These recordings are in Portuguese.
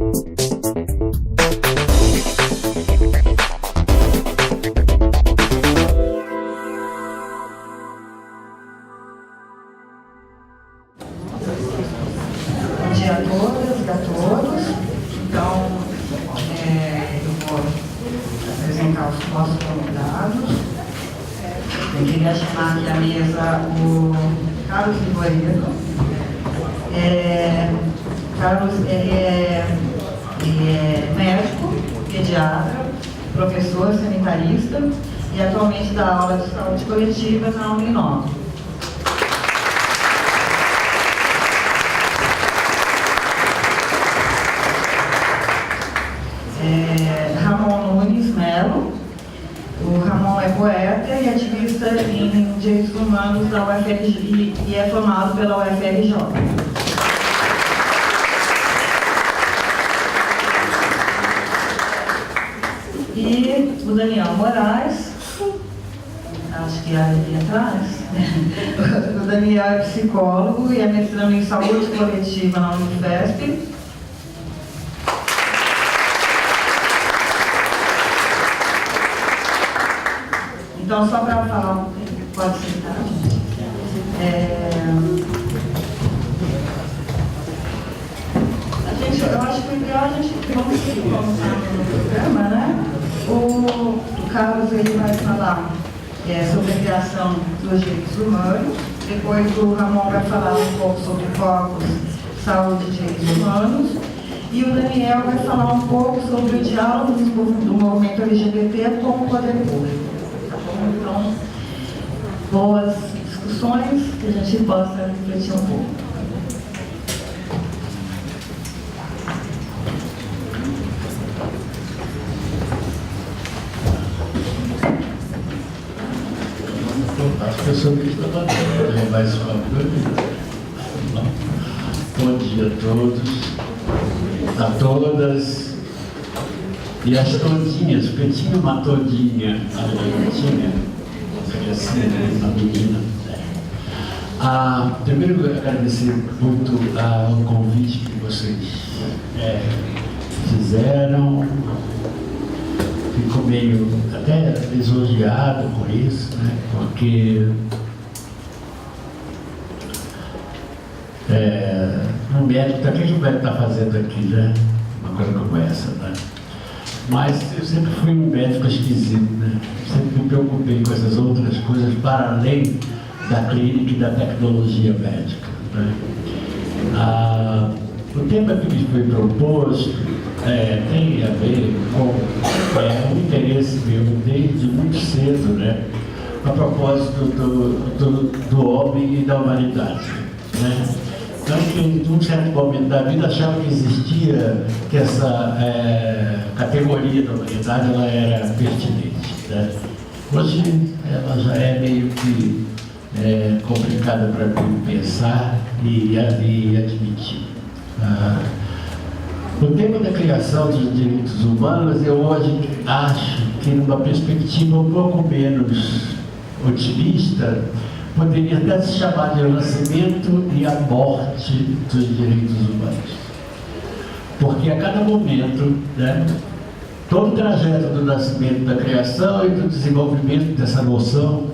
dia a todas e a todos. Então, eu vou apresentar os nossos convidados. Eu queria chamar aqui à mesa o Carlos Rivoredo. Carlos, ele é médico, pediatra, professor sanitarista e atualmente dá aula de saúde coletiva na Uninove. Ramon Nunes Melo. O Ramon é poeta e ativista em direitos humanos da UFRJ e é formado pela UFRJ. E o Daniel Moraes, acho que é ali atrás, o Daniel é psicólogo e é mestrando em saúde coletiva na Unifesp. Então, só para falar, pode sentar, gente. Eu acho que o ideal a gente vamos começar no programa, né? O Carlos ele vai falar sobre a criação dos direitos humanos, depois o Ramon vai falar um pouco sobre focos, saúde e direitos humanos, e o Daniel vai falar um pouco sobre o diálogo do movimento LGBT com o poder público. Então, boas discussões, que a gente possa refletir um pouco. Acho que eu sou que estava tentando levar isso para Bom dia a todos, a todas. E as todinhas, porque tinha uma todinha ali, tinha uma menina. Primeiro, eu agradecer muito o convite que vocês fizeram. Fico meio até lisonjeado com isso, né? Porque um médico, o que o médico está fazendo aqui, né? Uma coisa como essa, né? Mas eu sempre fui um médico esquisito, né? Sempre me preocupei com essas outras coisas para além da clínica e da tecnologia médica, né? O tema que me foi proposto tem a ver com um interesse meu desde muito cedo, né? A propósito do homem e da humanidade, né? Então, que em um certo momento da vida achava que existia, que essa categoria da humanidade ela era pertinente, né? Hoje ela já é meio que complicada para mim pensar e admitir. O tema da criação dos direitos humanos, eu hoje acho que numa perspectiva um pouco menos otimista, poderia até se chamar de nascimento e a morte dos direitos humanos. Porque a cada momento, né, todo o trajeto do nascimento, da criação e do desenvolvimento dessa noção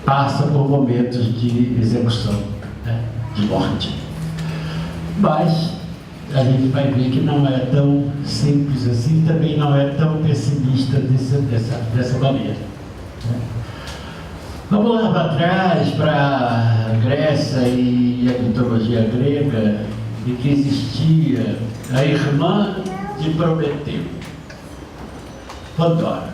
passa por momentos de execução, né, de morte. Mas a gente vai ver que não é tão simples assim, também não é tão pessimista dessa maneira. Vamos lá para trás, para a Grécia e a mitologia grega, em que existia a irmã de Prometeu, Pandora.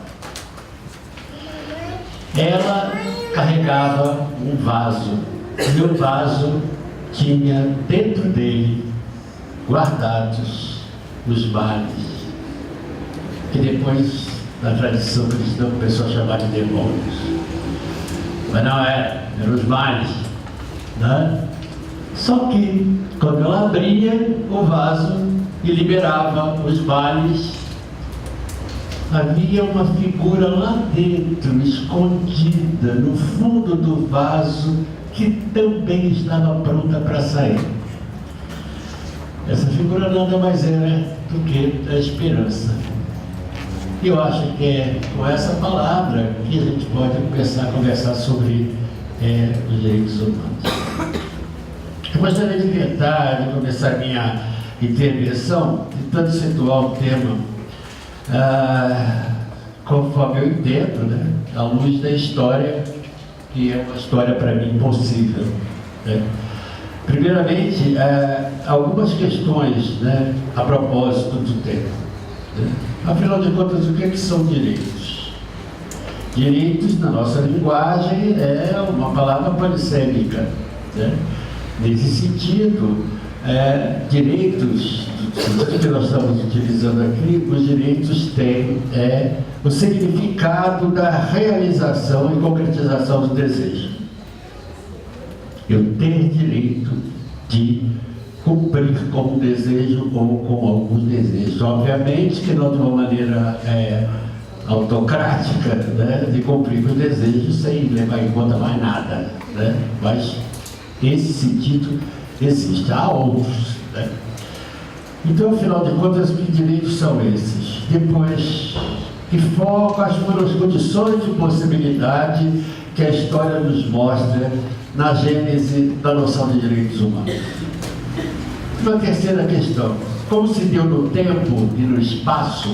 Ela carregava um vaso, e o vaso tinha dentro dele guardados os males, que depois, na tradição cristã, começou a chamar de demônios. Mas não eram os males, né? Só que, quando ela abria o vaso e liberava os males, havia uma figura lá dentro, escondida, no fundo do vaso, que também estava pronta para sair. Essa figura nada mais é do que a esperança. E eu acho que é com essa palavra que a gente pode começar a conversar sobre os direitos humanos. Eu gostaria de começar a minha intervenção, tentando situar o tema conforme eu entendo, né, à luz da história, que é uma história para mim possível. Né? Primeiramente, algumas questões, né, a propósito do tema. Né? Afinal de contas, o que são direitos? Direitos, na nossa linguagem, é uma palavra polissêmica. Né? Nesse sentido, direitos, o que nós estamos utilizando aqui, os direitos têm o significado da realização e concretização do desejo. Eu ter direito de cumprir com um desejo ou com alguns desejos. Obviamente que não de uma maneira autocrática, né, de cumprir com os desejos sem levar em conta mais nada. Né? Mas esse sentido existe. Há outros. Né? Então, afinal de contas, que direitos são esses? Depois, que foco, quais foram as condições de possibilidade que a história nos mostra na gênese da noção de direitos humanos. Uma terceira questão, como se deu no tempo e no espaço,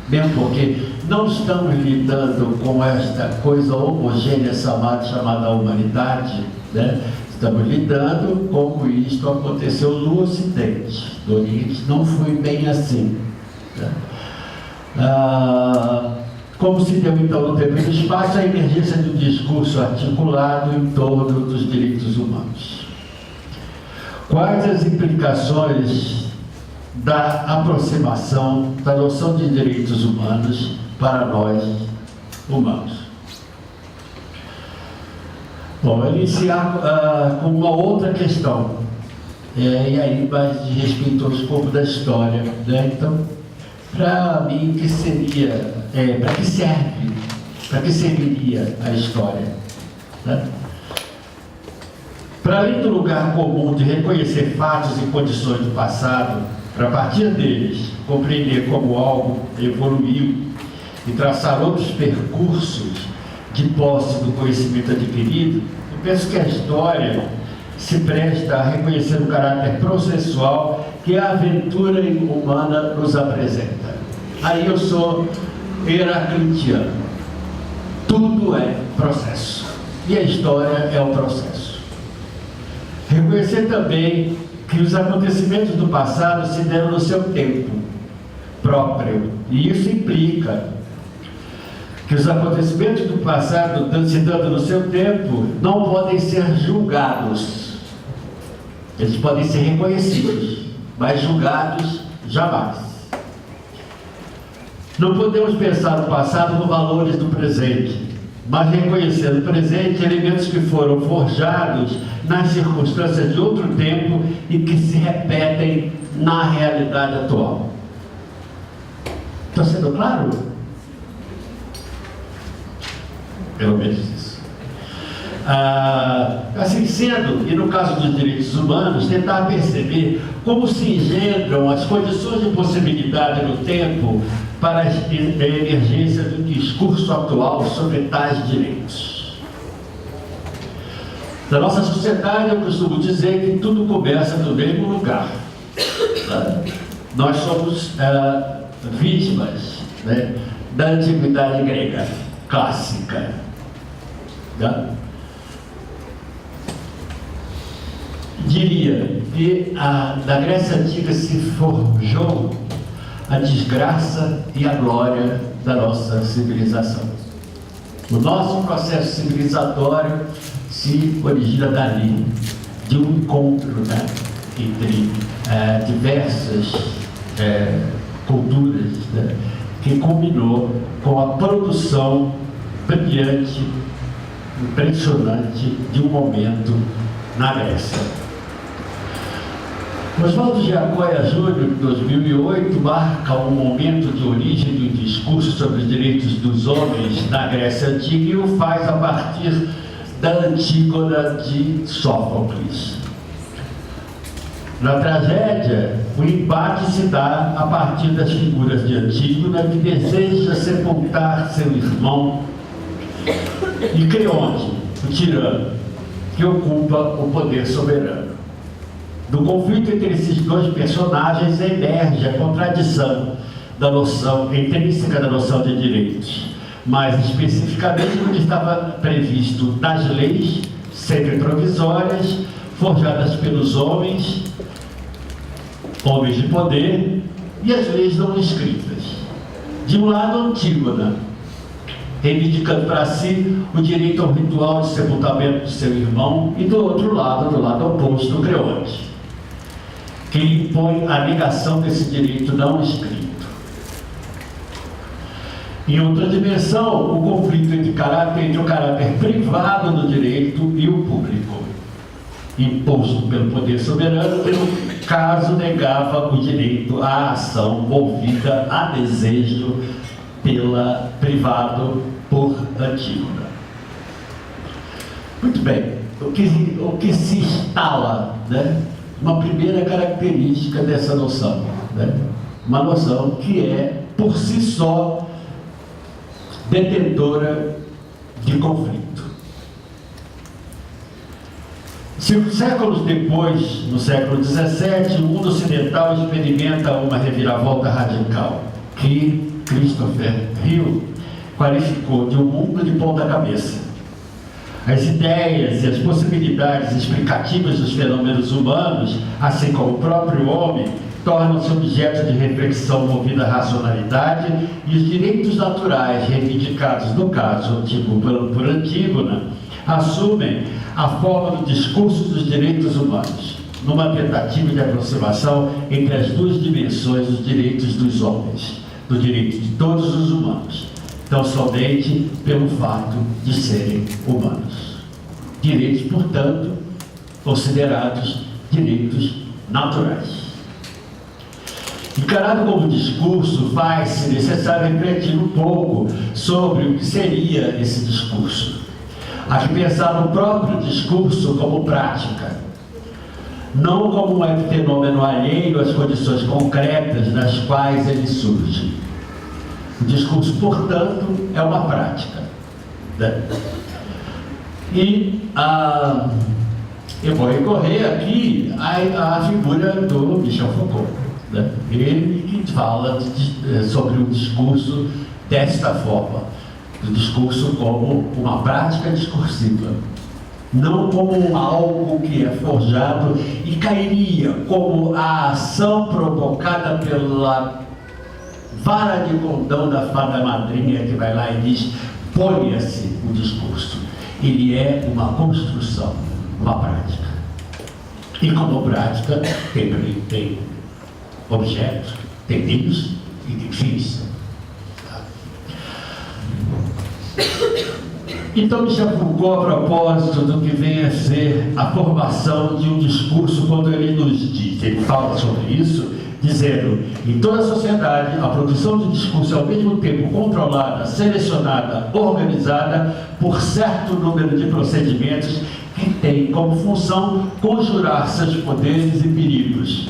mesmo porque não estamos lidando com esta coisa homogênea chamada humanidade, né? Estamos lidando como isto aconteceu no Ocidente. No Oriente não foi bem assim. Né? Como se deu então no tempo e no espaço a emergência de um discurso articulado em torno dos direitos humanos. Quais as implicações da aproximação da noção de direitos humanos para nós humanos? Bom, eu iniciar com uma outra questão, e aí mais de respeito ao escopo da história. Né? Então, para mim, que seria, para que serve, para que serviria a história? Né? Para além do lugar comum de reconhecer fatos e condições do passado, para a partir deles compreender como algo evoluiu e traçar outros percursos de posse do conhecimento adquirido, eu penso que a história se presta a reconhecer o caráter processual que a aventura humana nos apresenta. Aí eu sou heraclitiano. Tudo é processo. E a história é o processo. Reconhecer também que os acontecimentos do passado se deram no seu tempo próprio. E isso implica que os acontecimentos do passado, se dando no seu tempo, não podem ser julgados. Eles podem ser reconhecidos, mas julgados jamais. Não podemos pensar no passado com valores do presente, mas reconhecer no presente elementos que foram forjados nas circunstâncias de outro tempo e que se repetem na realidade atual. Está sendo claro? Pelo menos isso. Assim sendo, e no caso dos direitos humanos, tentar perceber como se engendram as condições de possibilidade no tempo para a emergência do discurso atual sobre tais direitos. Na nossa sociedade, eu costumo dizer que tudo começa no mesmo lugar. Nós somos vítimas, né, da antiguidade grega clássica. Diria que da Grécia Antiga se forjou a desgraça e a glória da nossa civilização. O nosso processo civilizatório se origina dali, de um encontro, né, entre diversas culturas, né, que culminou com a produção brilhante, impressionante de um momento na Grécia. Oswaldo de Agoia Júnior, de 2008, marca um momento de origem do discurso sobre os direitos dos homens na Grécia Antiga e o faz a partir da Antígona de Sófocles. Na tragédia, o embate se dá a partir das figuras de Antígona, que deseja sepultar seu irmão, e Creonte, o tirano, que ocupa o poder soberano. Do conflito entre esses dois personagens emerge a contradição da noção intrínseca da noção de direitos, mais especificamente no que estava previsto nas leis, sempre provisórias, forjadas pelos homens de poder, e as leis não escritas. De um lado, Antígona, reivindicando para si o direito ao ritual de sepultamento de seu irmão, e do outro lado, do lado oposto, Creonte, que impõe a negação desse direito não escrito. Em outra dimensão, o conflito entre o caráter privado do direito e o público, imposto pelo poder soberano, que no caso negava o direito à ação movida a desejo privado por Antígona. Muito bem, o que se instala, né? Uma primeira característica dessa noção, né? Uma noção que é, por si só, detentora de conflito. Séculos depois, no século XVII, o mundo ocidental experimenta uma reviravolta radical, que Christopher Hill qualificou de um mundo de ponta cabeça. As ideias e as possibilidades explicativas dos fenômenos humanos, assim como o próprio homem, tornam-se objeto de reflexão movida à racionalidade, e os direitos naturais reivindicados, no caso, por Antígona, assumem a forma do discurso dos direitos humanos, numa tentativa de aproximação entre as duas dimensões dos direitos dos homens, do direito de todos os humanos, tão somente pelo fato de serem humanos. Direitos, portanto, considerados direitos naturais. Encarado como discurso, faz-se necessário refletir um pouco sobre o que seria esse discurso. Há que pensar no próprio discurso como prática, não como um fenômeno alheio às condições concretas nas quais ele surge. O discurso, portanto, é uma prática, né? E eu vou recorrer aqui à figura do Michel Foucault, né? Ele que fala sobre o discurso desta forma, o discurso como uma prática discursiva, não como algo que é forjado e cairia como a ação provocada pela vara de condão da fada madrinha que vai lá e diz: ponha-se o discurso. Ele é uma construção, uma prática. E como prática, tem objetos, tem meios e tem fins. Então, Michel Foucault, a propósito do que vem a ser a formação de um discurso, quando ele nos diz, ele fala sobre isso, dizendo: em toda a sociedade, a produção de discurso é ao mesmo tempo controlada, selecionada, organizada por certo número de procedimentos que têm como função conjurar seus poderes e perigos,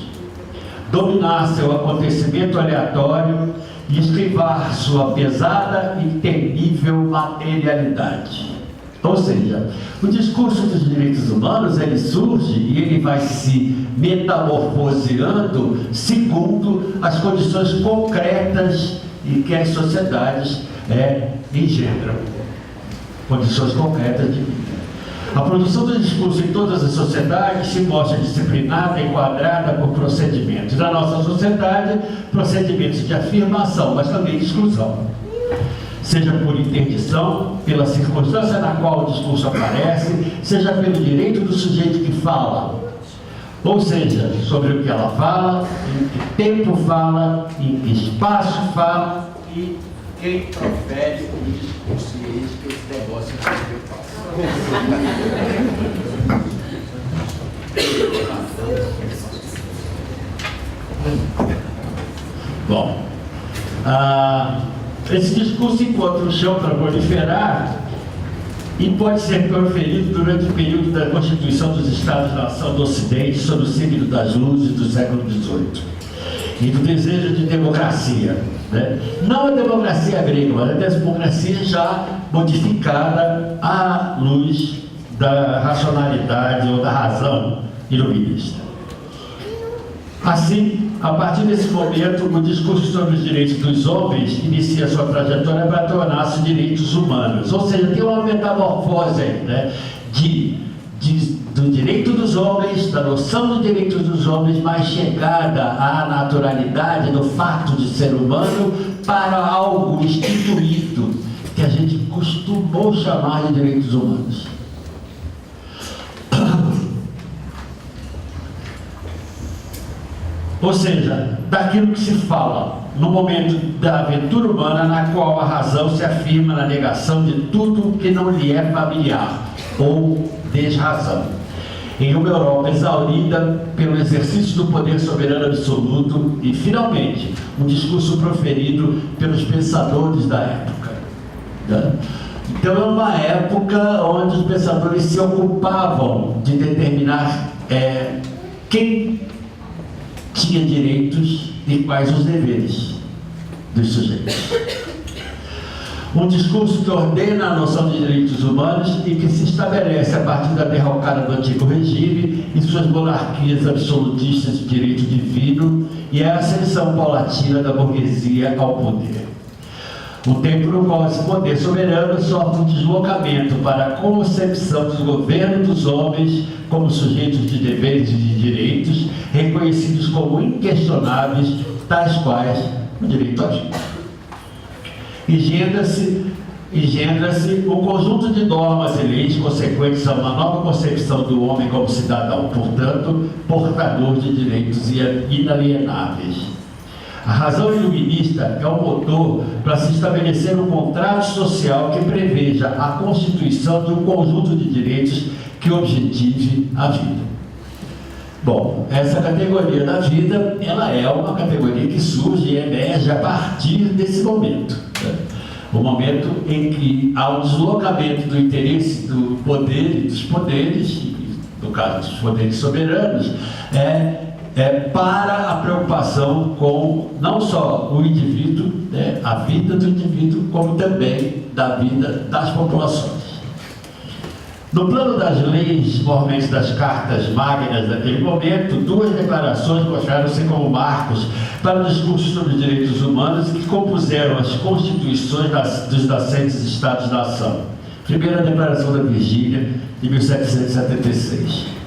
dominar seu acontecimento aleatório e esquivar sua pesada e temível materialidade. Ou seja, o discurso dos direitos humanos, ele surge e ele vai se metamorfoseando segundo as condições concretas em que as sociedades engendram. Condições concretas de vida. A produção do discurso em todas as sociedades se mostra disciplinada, enquadrada por procedimentos. Na nossa sociedade, procedimentos de afirmação, mas também de exclusão. Seja por interdição, pela circunstância na qual o discurso aparece, seja pelo direito do sujeito que fala. Ou seja, sobre o que ela fala, em que tempo fala, em que espaço fala e quem profere o discurso. E é isso que esse negócio que eu faço. Bom, esse discurso encontra o chão para proliferar e pode ser proferido durante o período da Constituição dos Estados-nação do Ocidente, sob o signo das luzes do século XVIII, e do desejo de democracia, né? Não a democracia grega, mas a democracia já modificada à luz da racionalidade ou da razão iluminista. Assim, a partir desse momento, o discurso sobre os direitos dos homens inicia sua trajetória para tornar-se direitos humanos. Ou seja, tem uma metamorfose aí, né? Do direito dos homens, da noção do direito dos homens mais chegada à naturalidade do fato de ser humano para algo instituído, que a gente costumou chamar de direitos humanos. Ou seja, daquilo que se fala no momento da aventura humana, na qual a razão se afirma na negação de tudo que não lhe é familiar ou desrazão. Em uma Europa exaurida pelo exercício do poder soberano absoluto e, finalmente, um discurso proferido pelos pensadores da época, né? Então é uma época onde os pensadores se ocupavam de determinar quem tinha direitos e quais os deveres dos sujeitos. Um discurso que ordena a noção de direitos humanos e que se estabelece a partir da derrocada do antigo regime e suas monarquias absolutistas de direito divino e a ascensão paulatina da burguesia ao poder. Um tempo no qual esse poder soberano sofre um deslocamento para a concepção do governo dos homens como sujeitos de deveres e de direitos reconhecidos como inquestionáveis, tais quais o direito à vida. Engendra-se um conjunto de normas e leis consequentes a uma nova concepção do homem como cidadão, portanto, portador de direitos inalienáveis. A razão iluminista é o motor para se estabelecer um contrato social que preveja a constituição de um conjunto de direitos que objetive a vida. Bom, essa categoria da vida, ela é uma categoria que surge e emerge a partir desse momento, né? O momento em que há um deslocamento do interesse do poder e dos poderes, no caso dos poderes soberanos, para a preocupação com não só o indivíduo, né, a vida do indivíduo, como também da vida das populações. No plano das leis, formalmente das cartas magnas daquele momento, duas declarações mostraram-se como marcos para o discurso sobre os direitos humanos que compuseram as constituições dos nascentes Estados-nação. Primeira Declaração da Virgínia, de 1776.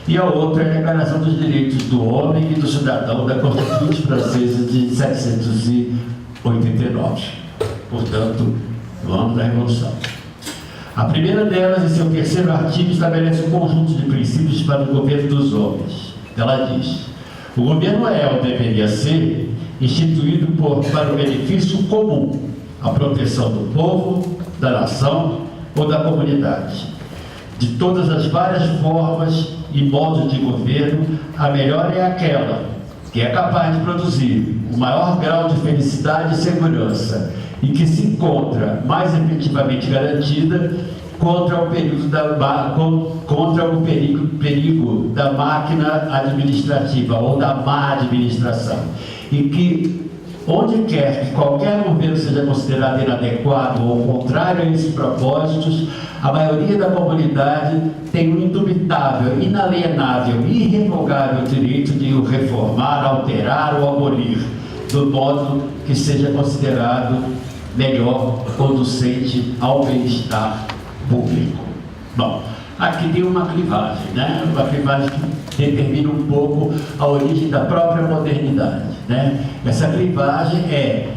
E a outra é a Declaração dos Direitos do Homem e do Cidadão da Constituinte Francesa de 1789. Portanto, no ano da Revolução. A primeira delas, em seu terceiro artigo, estabelece um conjunto de princípios para o governo dos homens. Ela diz: o governo ou deveria ser instituído para o benefício comum, a proteção do povo, da nação ou da comunidade. De todas as várias formas e modos de governo, a melhor é aquela que é capaz de produzir o maior grau de felicidade e segurança e que se encontra mais efetivamente garantida contra o perigo da máquina administrativa ou da má administração, e que onde quer que qualquer governo seja considerado inadequado ou contrário a esses propósitos, a maioria da comunidade tem um indubitável, inalienável e irrevogável direito de o reformar, alterar ou abolir, do modo que seja considerado melhor, conducente ao bem-estar público. Bom, aqui tem uma clivagem, né? Uma clivagem que determina um pouco a origem da própria modernidade, né? Essa clivagem é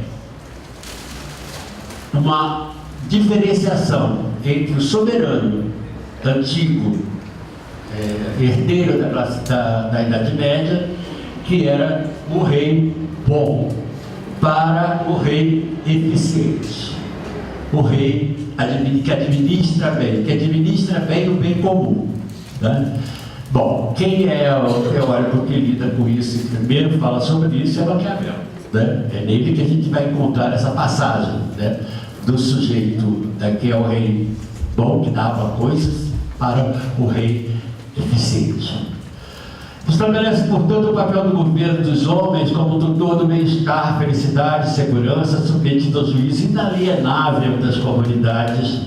uma diferenciação entre o soberano antigo, herdeiro da Idade Média, que era o rei bom, para o rei eficiente, o rei que administra bem o bem comum, né? Bom, quem é o teórico que lida com isso e primeiro fala sobre isso é Maquiavel, né? É nele que a gente vai encontrar essa passagem, né, do sujeito que é o rei bom que dava coisas para o rei eficiente. Estabelece, portanto, o papel do governo dos homens como tutor do bem-estar, felicidade, segurança, submetido ao juízo inalienável das comunidades,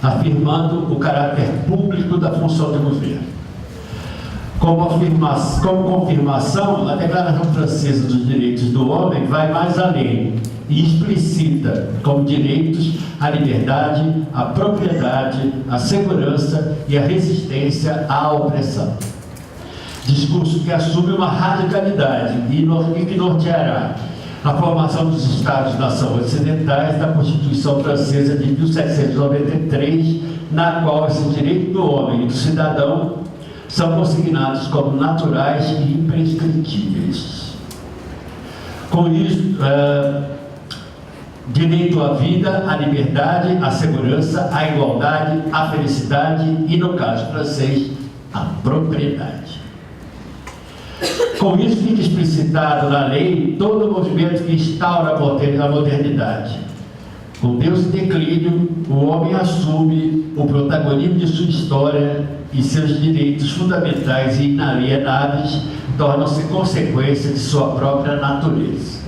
afirmando o caráter público da função do governo. Como confirmação, a Declaração Francesa dos Direitos do Homem vai mais além e explicita como direitos a liberdade, a propriedade, a segurança e a resistência à opressão. Discurso que assume uma radicalidade e que norteará a formação dos Estados-nação ocidentais da Constituição Francesa de 1793, na qual esse direito do homem e do cidadão são consignados como naturais e imprescritíveis. Com isso, direito à vida, à liberdade, à segurança, à igualdade, à felicidade e, no caso francês, à propriedade. Com isso fica explicitado na lei todo o movimento que instaura a modernidade. Com Deus em declínio, o homem assume o protagonismo de sua história e seus direitos fundamentais e inalienáveis tornam-se consequência de sua própria natureza.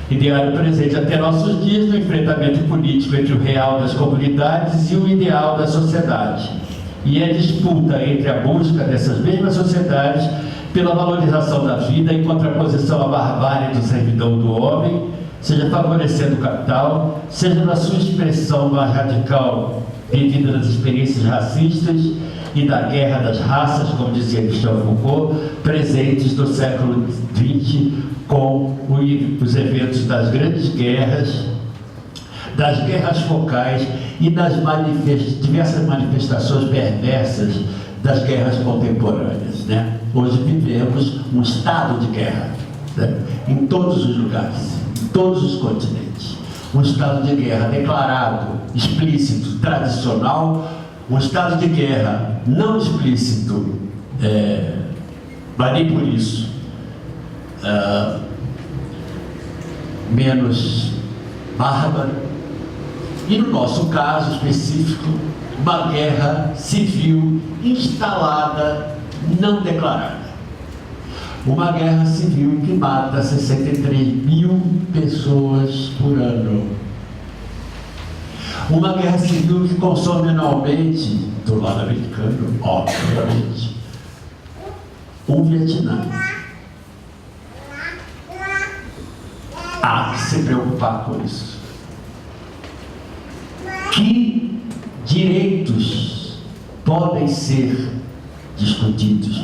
Ideário presente até nossos dias no enfrentamento político entre o real das comunidades e o ideal da sociedade. E é disputa entre a busca dessas mesmas sociedades pela valorização da vida em contraposição à barbárie do servidão do homem, seja favorecendo o capital, seja na sua expressão mais radical devido às experiências racistas e da guerra das raças, como dizia Michel Foucault, presentes no século XX com os eventos das grandes guerras, das guerras focais e das diversas manifestações perversas das guerras contemporâneas, né? Hoje vivemos um estado de guerra, né? Em todos os lugares, em todos os continentes. Um estado de guerra declarado, explícito, tradicional, um estado de guerra não explícito, mas nem por isso menos bárbaro, e no nosso caso específico, uma guerra civil instalada, não declarada. Uma guerra civil que mata 63 mil pessoas por ano. Uma guerra civil que consome anualmente, do lado americano, obviamente, o Vietnã. Há que se preocupar com isso. Que direitos podem ser discutidos?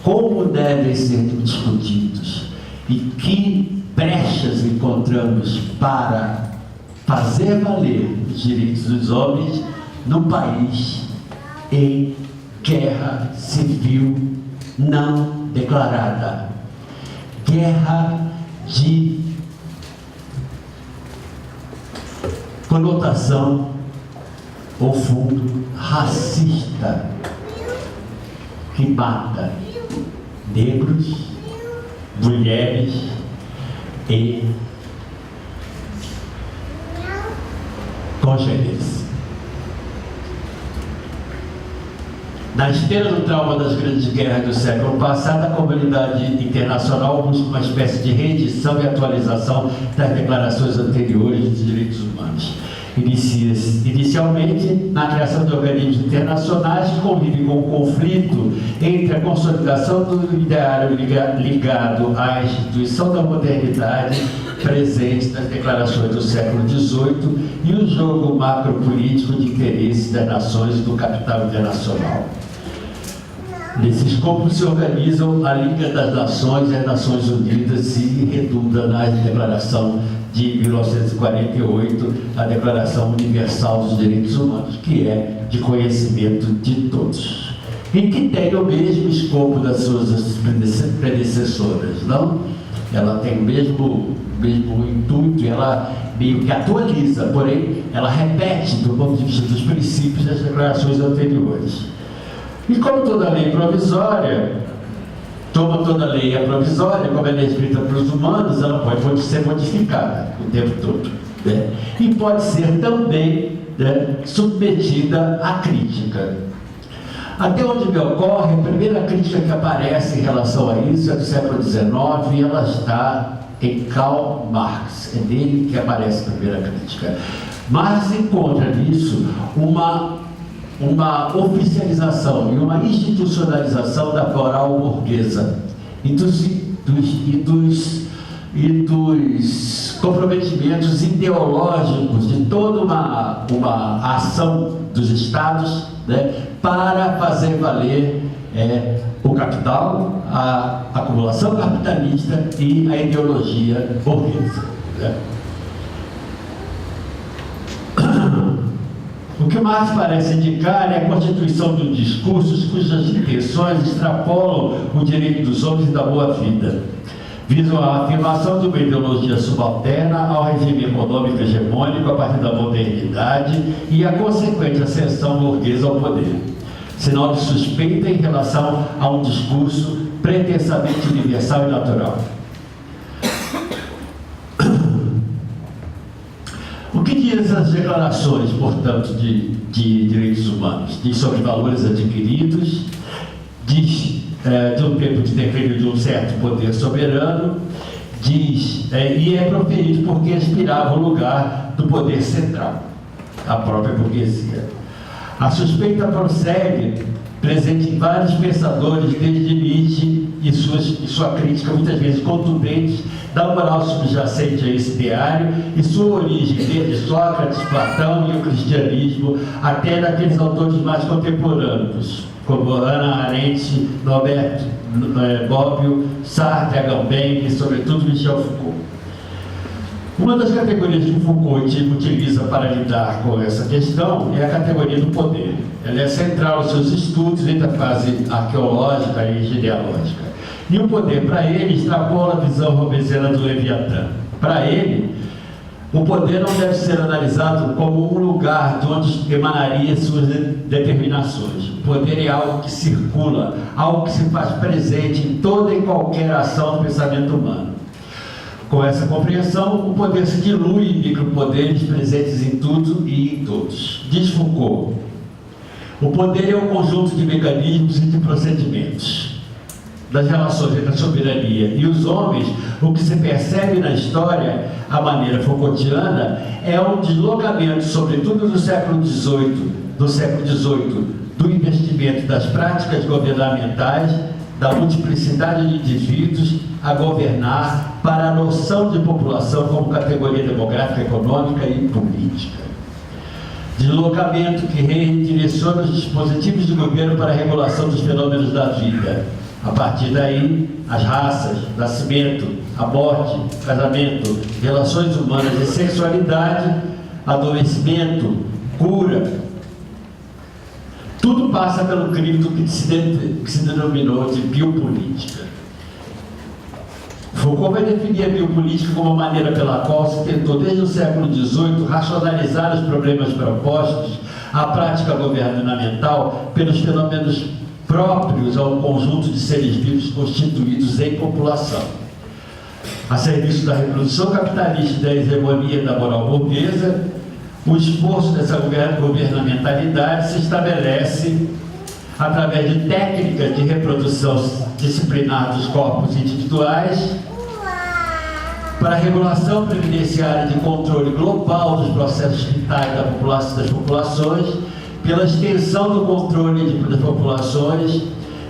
Como devem ser discutidos? E que brechas encontramos para fazer valer os direitos dos homens no país em guerra civil não declarada? Guerra de conotação ou fundo racista, que mata negros, mulheres e congêneres. Na esteira do trauma das grandes guerras do século passado, a comunidade internacional busca uma espécie de reedição e atualização das declarações anteriores dos direitos humanos. Inicia-se inicialmente na criação de organismos internacionais que convivem com o conflito entre a consolidação do ideário ligado à instituição da modernidade presente nas declarações do século XVIII e o jogo macropolítico de interesses das nações e do capital internacional. Nesse escopo se organizam a Liga das Nações e as Nações Unidas e redunda na Declaração de 1948, a Declaração Universal dos Direitos Humanos, que é de conhecimento de todos. E que tem o mesmo escopo das suas predecessoras, não? Ela tem o mesmo intuito, ela meio que atualiza, porém, ela repete do ponto de vista dos princípios das declarações anteriores. E como toda lei provisória, toda lei é provisória, como ela é escrita para os humanos, ela pode ser modificada o tempo todo, né? E pode ser também né, submetida à crítica. Até onde me ocorre, a primeira crítica que aparece em relação a isso é do século XIX e ela está em Karl Marx. É nele que aparece a primeira crítica. Marx encontra nisso uma oficialização e uma institucionalização da moral burguesa e dos comprometimentos ideológicos de toda uma ação dos Estados, né, para fazer valer o capital, a acumulação capitalista e a ideologia burguesa, né? O que Marx parece indicar é a constituição de discursos cujas intenções extrapolam o direito dos homens e da boa vida, visam a afirmação de uma ideologia subalterna ao regime econômico hegemônico a partir da modernidade e a consequente ascensão burguesa ao poder, sinal de suspeita em relação a um discurso pretensamente universal e natural. O que diz essas declarações, portanto, de direitos humanos? Diz sobre valores adquiridos, diz de um tempo de declínio de um certo poder soberano, diz, e é proferido porque aspirava ao lugar do poder central, a própria burguesia. A suspeita prossegue, presente em vários pensadores, desde Nietzsche e sua crítica, muitas vezes contundente, da moral subjacente a esse ideário e sua origem, desde Sócrates, Platão e o cristianismo, até daqueles autores mais contemporâneos, como Hannah Arendt, Norbert Bobbio, Sartre, Agamben e, sobretudo, Michel Foucault. Uma das categorias que Foucault utiliza para lidar com essa questão é a categoria do poder. Ela é central aos seus estudos entre a fase arqueológica e genealógica. E o poder, para ele, extrapola a visão robesiana do Leviatã. Para ele, o poder não deve ser analisado como um lugar de onde emanaria suas determinações. O poder é algo que circula, algo que se faz presente em toda e qualquer ação do pensamento humano. Com essa compreensão, o poder se dilui em micropoderes presentes em tudo e em todos. Diz Foucault, o poder é um conjunto de mecanismos e de procedimentos das relações entre a soberania e os homens. O que se percebe na história, a maneira Foucaultiana, é um deslocamento, sobretudo do século XVIII, do investimento das práticas governamentais, da multiplicidade de indivíduos a governar, para a noção de população como categoria demográfica, econômica e política. Deslocamento que redireciona os dispositivos de governo para a regulação dos fenômenos da vida. A partir daí, as raças, nascimento, a morte, casamento, relações humanas e sexualidade, adoecimento, cura, tudo passa pelo crivo que se denominou de biopolítica. Foucault vai definir a biopolítica como a maneira pela qual se tentou, desde o século XVIII, racionalizar os problemas propostos à prática governamental pelos fenômenos próprios ao conjunto de seres vivos constituídos em população. A serviço da reprodução capitalista e da hegemonia da moral burguesa, o esforço dessa governamentalidade se estabelece através de técnicas de reprodução disciplinar dos corpos individuais, para a regulação previdenciária de controle global dos processos vitais das populações, pela extensão do controle das populações,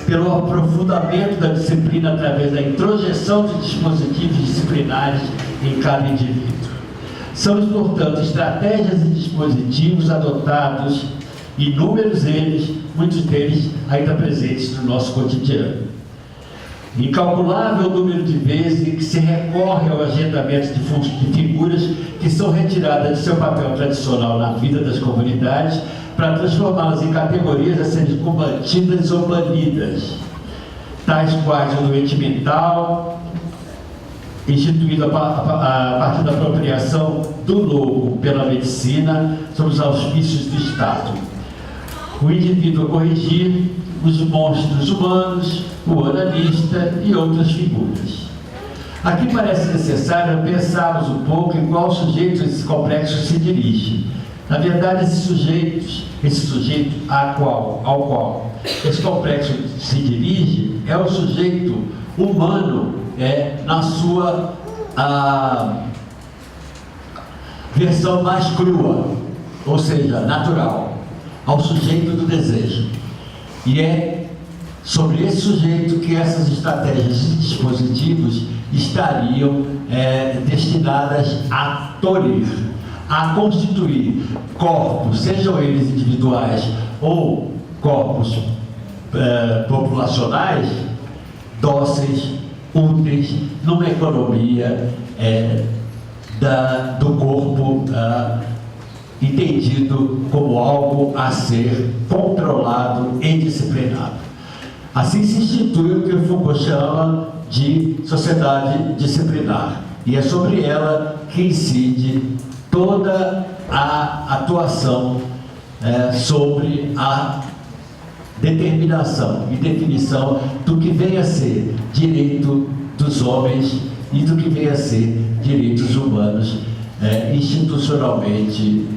pelo aprofundamento da disciplina através da introjeção de dispositivos disciplinares em cada indivíduo. São, portanto, estratégias e dispositivos adotados, inúmeros eles, muitos deles ainda presentes no nosso cotidiano. Incalculável número de vezes em que se recorre ao agendamento de figuras que são retiradas de seu papel tradicional na vida das comunidades para transformá-las em categorias a serem combatidas ou banidas, tais quais o doente mental, instituído a partir da apropriação do louco pela medicina sob os auspícios do Estado, o indivíduo a corrigir, os monstros humanos, o onanista e outras figuras. Aqui parece necessário pensarmos um pouco em qual sujeito esse complexo se dirige. Na verdade, esse sujeito ao qual esse complexo se dirige é o sujeito humano na sua versão mais crua, ou seja, natural, ao sujeito do desejo. E é sobre esse sujeito que essas estratégias de dispositivos estariam destinadas a tolir, a constituir corpos, sejam eles individuais ou corpos populacionais, dóceis, úteis, numa economia do corpo entendido como algo a ser controlado e disciplinado. Assim se institui o que Foucault chama de sociedade disciplinar, e é sobre ela que incide toda a atuação sobre a determinação e definição do que vem a ser direito dos homens e do que vem a ser direitos humanos institucionalmente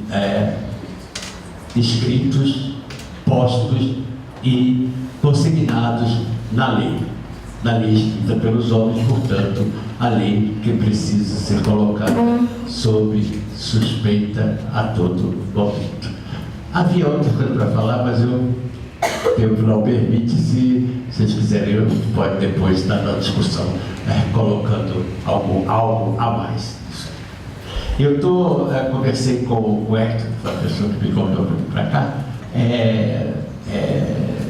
escritos, postos e consignados na lei escrita pelos homens, portanto, a lei que precisa ser colocada sob suspeita a todo momento. Havia outra coisa para falar, mas o tempo não permite. Se vocês quiserem, eu pode depois estar na discussão colocando algo a mais. Eu conversei com o Hector, que foi a pessoa que me convidou para cá.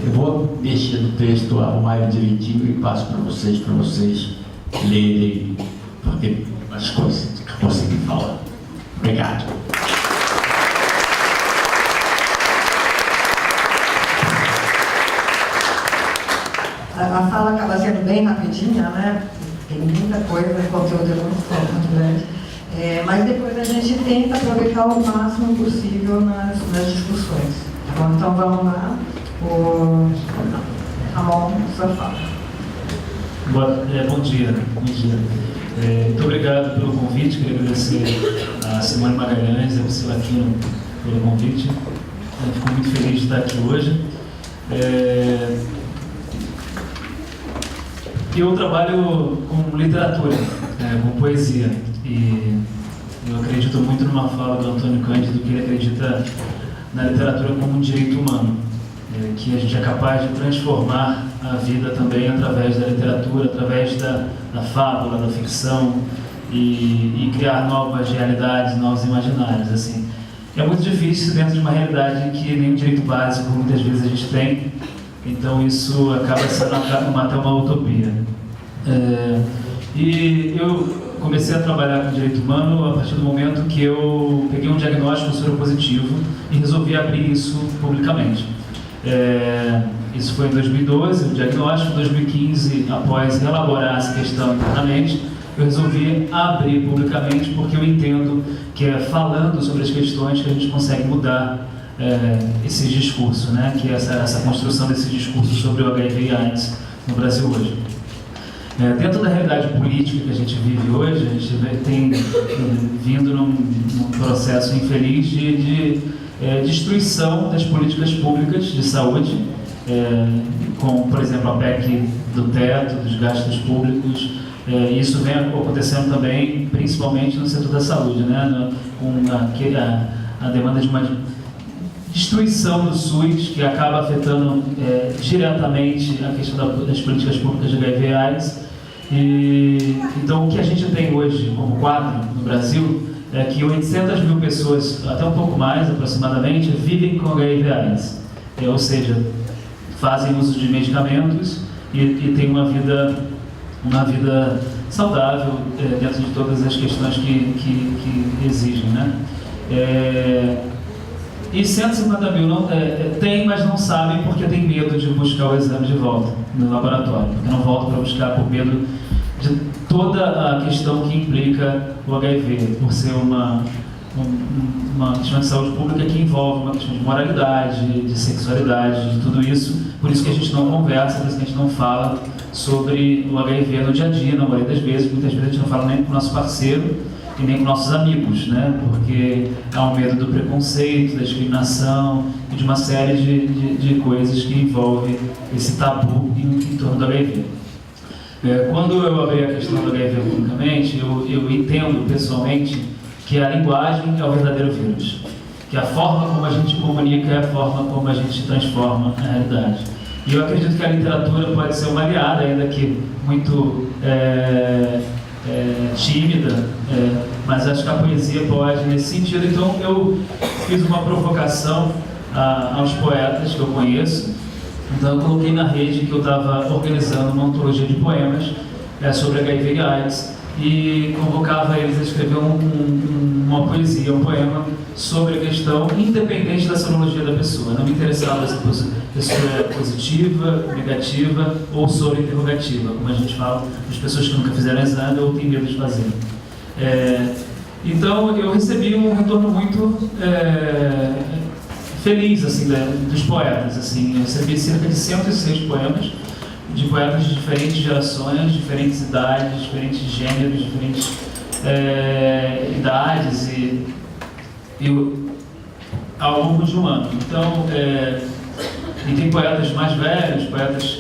Eu vou mexer no texto, arrumar ele direitinho e passo para vocês lerem, porque as coisas que eu consegui falar. Obrigado. A fala acaba sendo bem rapidinha, né? Tem muita coisa, o conteúdo é muito grande. Mas depois a gente tenta aproveitar o máximo possível nas discussões. Tá bom? Então vamos lá. O Ramon, sua fala. Bom dia. Muito obrigado pelo convite. Queria agradecer a Simone Magalhães e a Priscila Aquino pelo convite. Fico muito feliz de estar aqui hoje. Eu trabalho com literatura, com poesia, e eu acredito muito numa fala do Antônio Cândido, que ele acredita na literatura como um direito humano, que a gente é capaz de transformar a vida também através da literatura, através da fábula, da ficção, e criar novas realidades, novos imaginários. Assim. É muito difícil dentro de uma realidade que nenhum direito básico muitas vezes a gente tem, então isso acaba sendo até uma utopia. E eu comecei a trabalhar com direito humano a partir do momento que eu peguei um diagnóstico soropositivo e resolvi abrir isso publicamente. Isso foi em 2012, o diagnóstico. Em 2015, após elaborar essa questão internamente, eu resolvi abrir publicamente, porque eu entendo que é falando sobre as questões que a gente consegue mudar esse discurso, né? Que é essa construção desse discurso sobre o HIV e AIDS no Brasil hoje. Dentro da realidade política que a gente vive hoje, a gente tem vindo num processo infeliz de destruição das políticas públicas de saúde, com, por exemplo, a PEC do teto, dos gastos públicos. Isso vem acontecendo também, principalmente no setor da saúde, né? Com a demanda de uma destruição do SUS, que acaba afetando diretamente a questão das políticas públicas de HIV e AIDS. Então, o que a gente tem hoje como quadro no Brasil é que 800 mil pessoas, até um pouco mais aproximadamente, vivem com HIV e AIDS. Ou seja, fazem uso de medicamentos e têm uma vida saudável dentro de todas as questões que exigem, né? E 150 mil tem, mas não sabem porque tem medo de buscar o exame de volta no laboratório, porque não voltam para buscar por medo de toda a questão que implica o HIV, por ser uma questão de saúde pública que envolve uma questão de moralidade, de sexualidade, de tudo isso. Por isso que a gente não conversa, por isso que a gente não fala sobre o HIV no dia a dia, na maioria das vezes. Muitas vezes a gente não fala nem com o nosso parceiro e nem com nossos amigos, né? Porque há um medo do preconceito, da discriminação e de uma série de coisas que envolvem esse tabu em torno do HIV. Quando eu abri a questão do HIV publicamente, eu entendo pessoalmente que a linguagem é o verdadeiro vírus, que a forma como a gente comunica é a forma como a gente transforma a realidade. E eu acredito que a literatura pode ser uma aliada, ainda que muito tímida, mas acho que a poesia pode nesse sentido. Então eu fiz uma provocação aos poetas que eu conheço. Então eu coloquei na rede que eu estava organizando uma antologia de poemas sobre HIV e AIDS e convocava eles a escrever uma poesia, um poema sobre a questão independente da sorologia da pessoa. Não me interessava se a pessoa é positiva, negativa ou sobre interrogativa, como a gente fala das pessoas que nunca fizeram exame ou têm medo de fazer. Então eu recebi um retorno muito feliz assim, dos poetas. Assim. Eu recebi cerca de 106 poemas de poetas de diferentes gerações, diferentes idades, diferentes gêneros, diferentes idades e ao longo de um ano. Então, e tem poetas mais velhos, poetas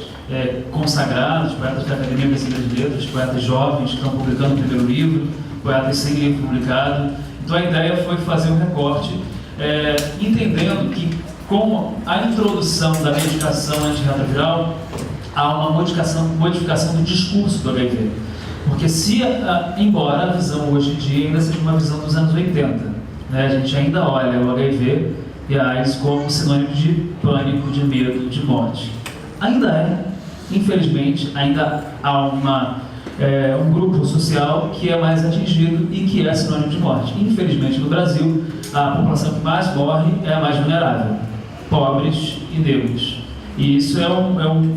consagrados, poetas da Academia Brasileira de Letras, poetas jovens que estão publicando o primeiro livro, poetas sem livro publicado. Então a ideia foi fazer um recorte, entendendo que com a introdução da medicação antirretroviral, há uma modificação do discurso do HIV. Porque embora a visão hoje em dia ainda seja uma visão dos anos 80, né, a gente ainda olha o HIV e a AIDS como sinônimo de pânico, de medo, de morte. Ainda infelizmente, ainda há um grupo social que é mais atingido e que é sinônimo de morte. Infelizmente, no Brasil, a população que mais morre é a mais vulnerável, pobres e negros. E isso é uma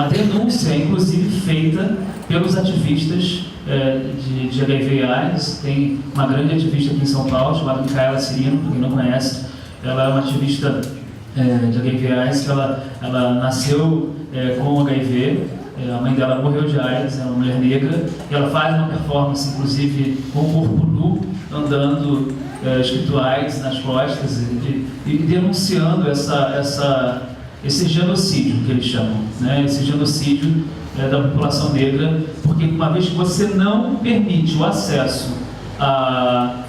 denúncia, inclusive, feita pelos ativistas de HIV e AIDS. Tem uma grande ativista aqui em São Paulo, chamada Micaela Cirino, para quem não conhece. Ela é uma ativista de HIV e AIDS, que ela nasceu com HIV, a mãe dela morreu de AIDS, é uma mulher negra, e ela faz uma performance, inclusive, com o corpo nu, andando, escrito AIDS nas costas, e denunciando esse genocídio que eles chamam, né? Esse genocídio da população negra, porque uma vez que você não permite o acesso à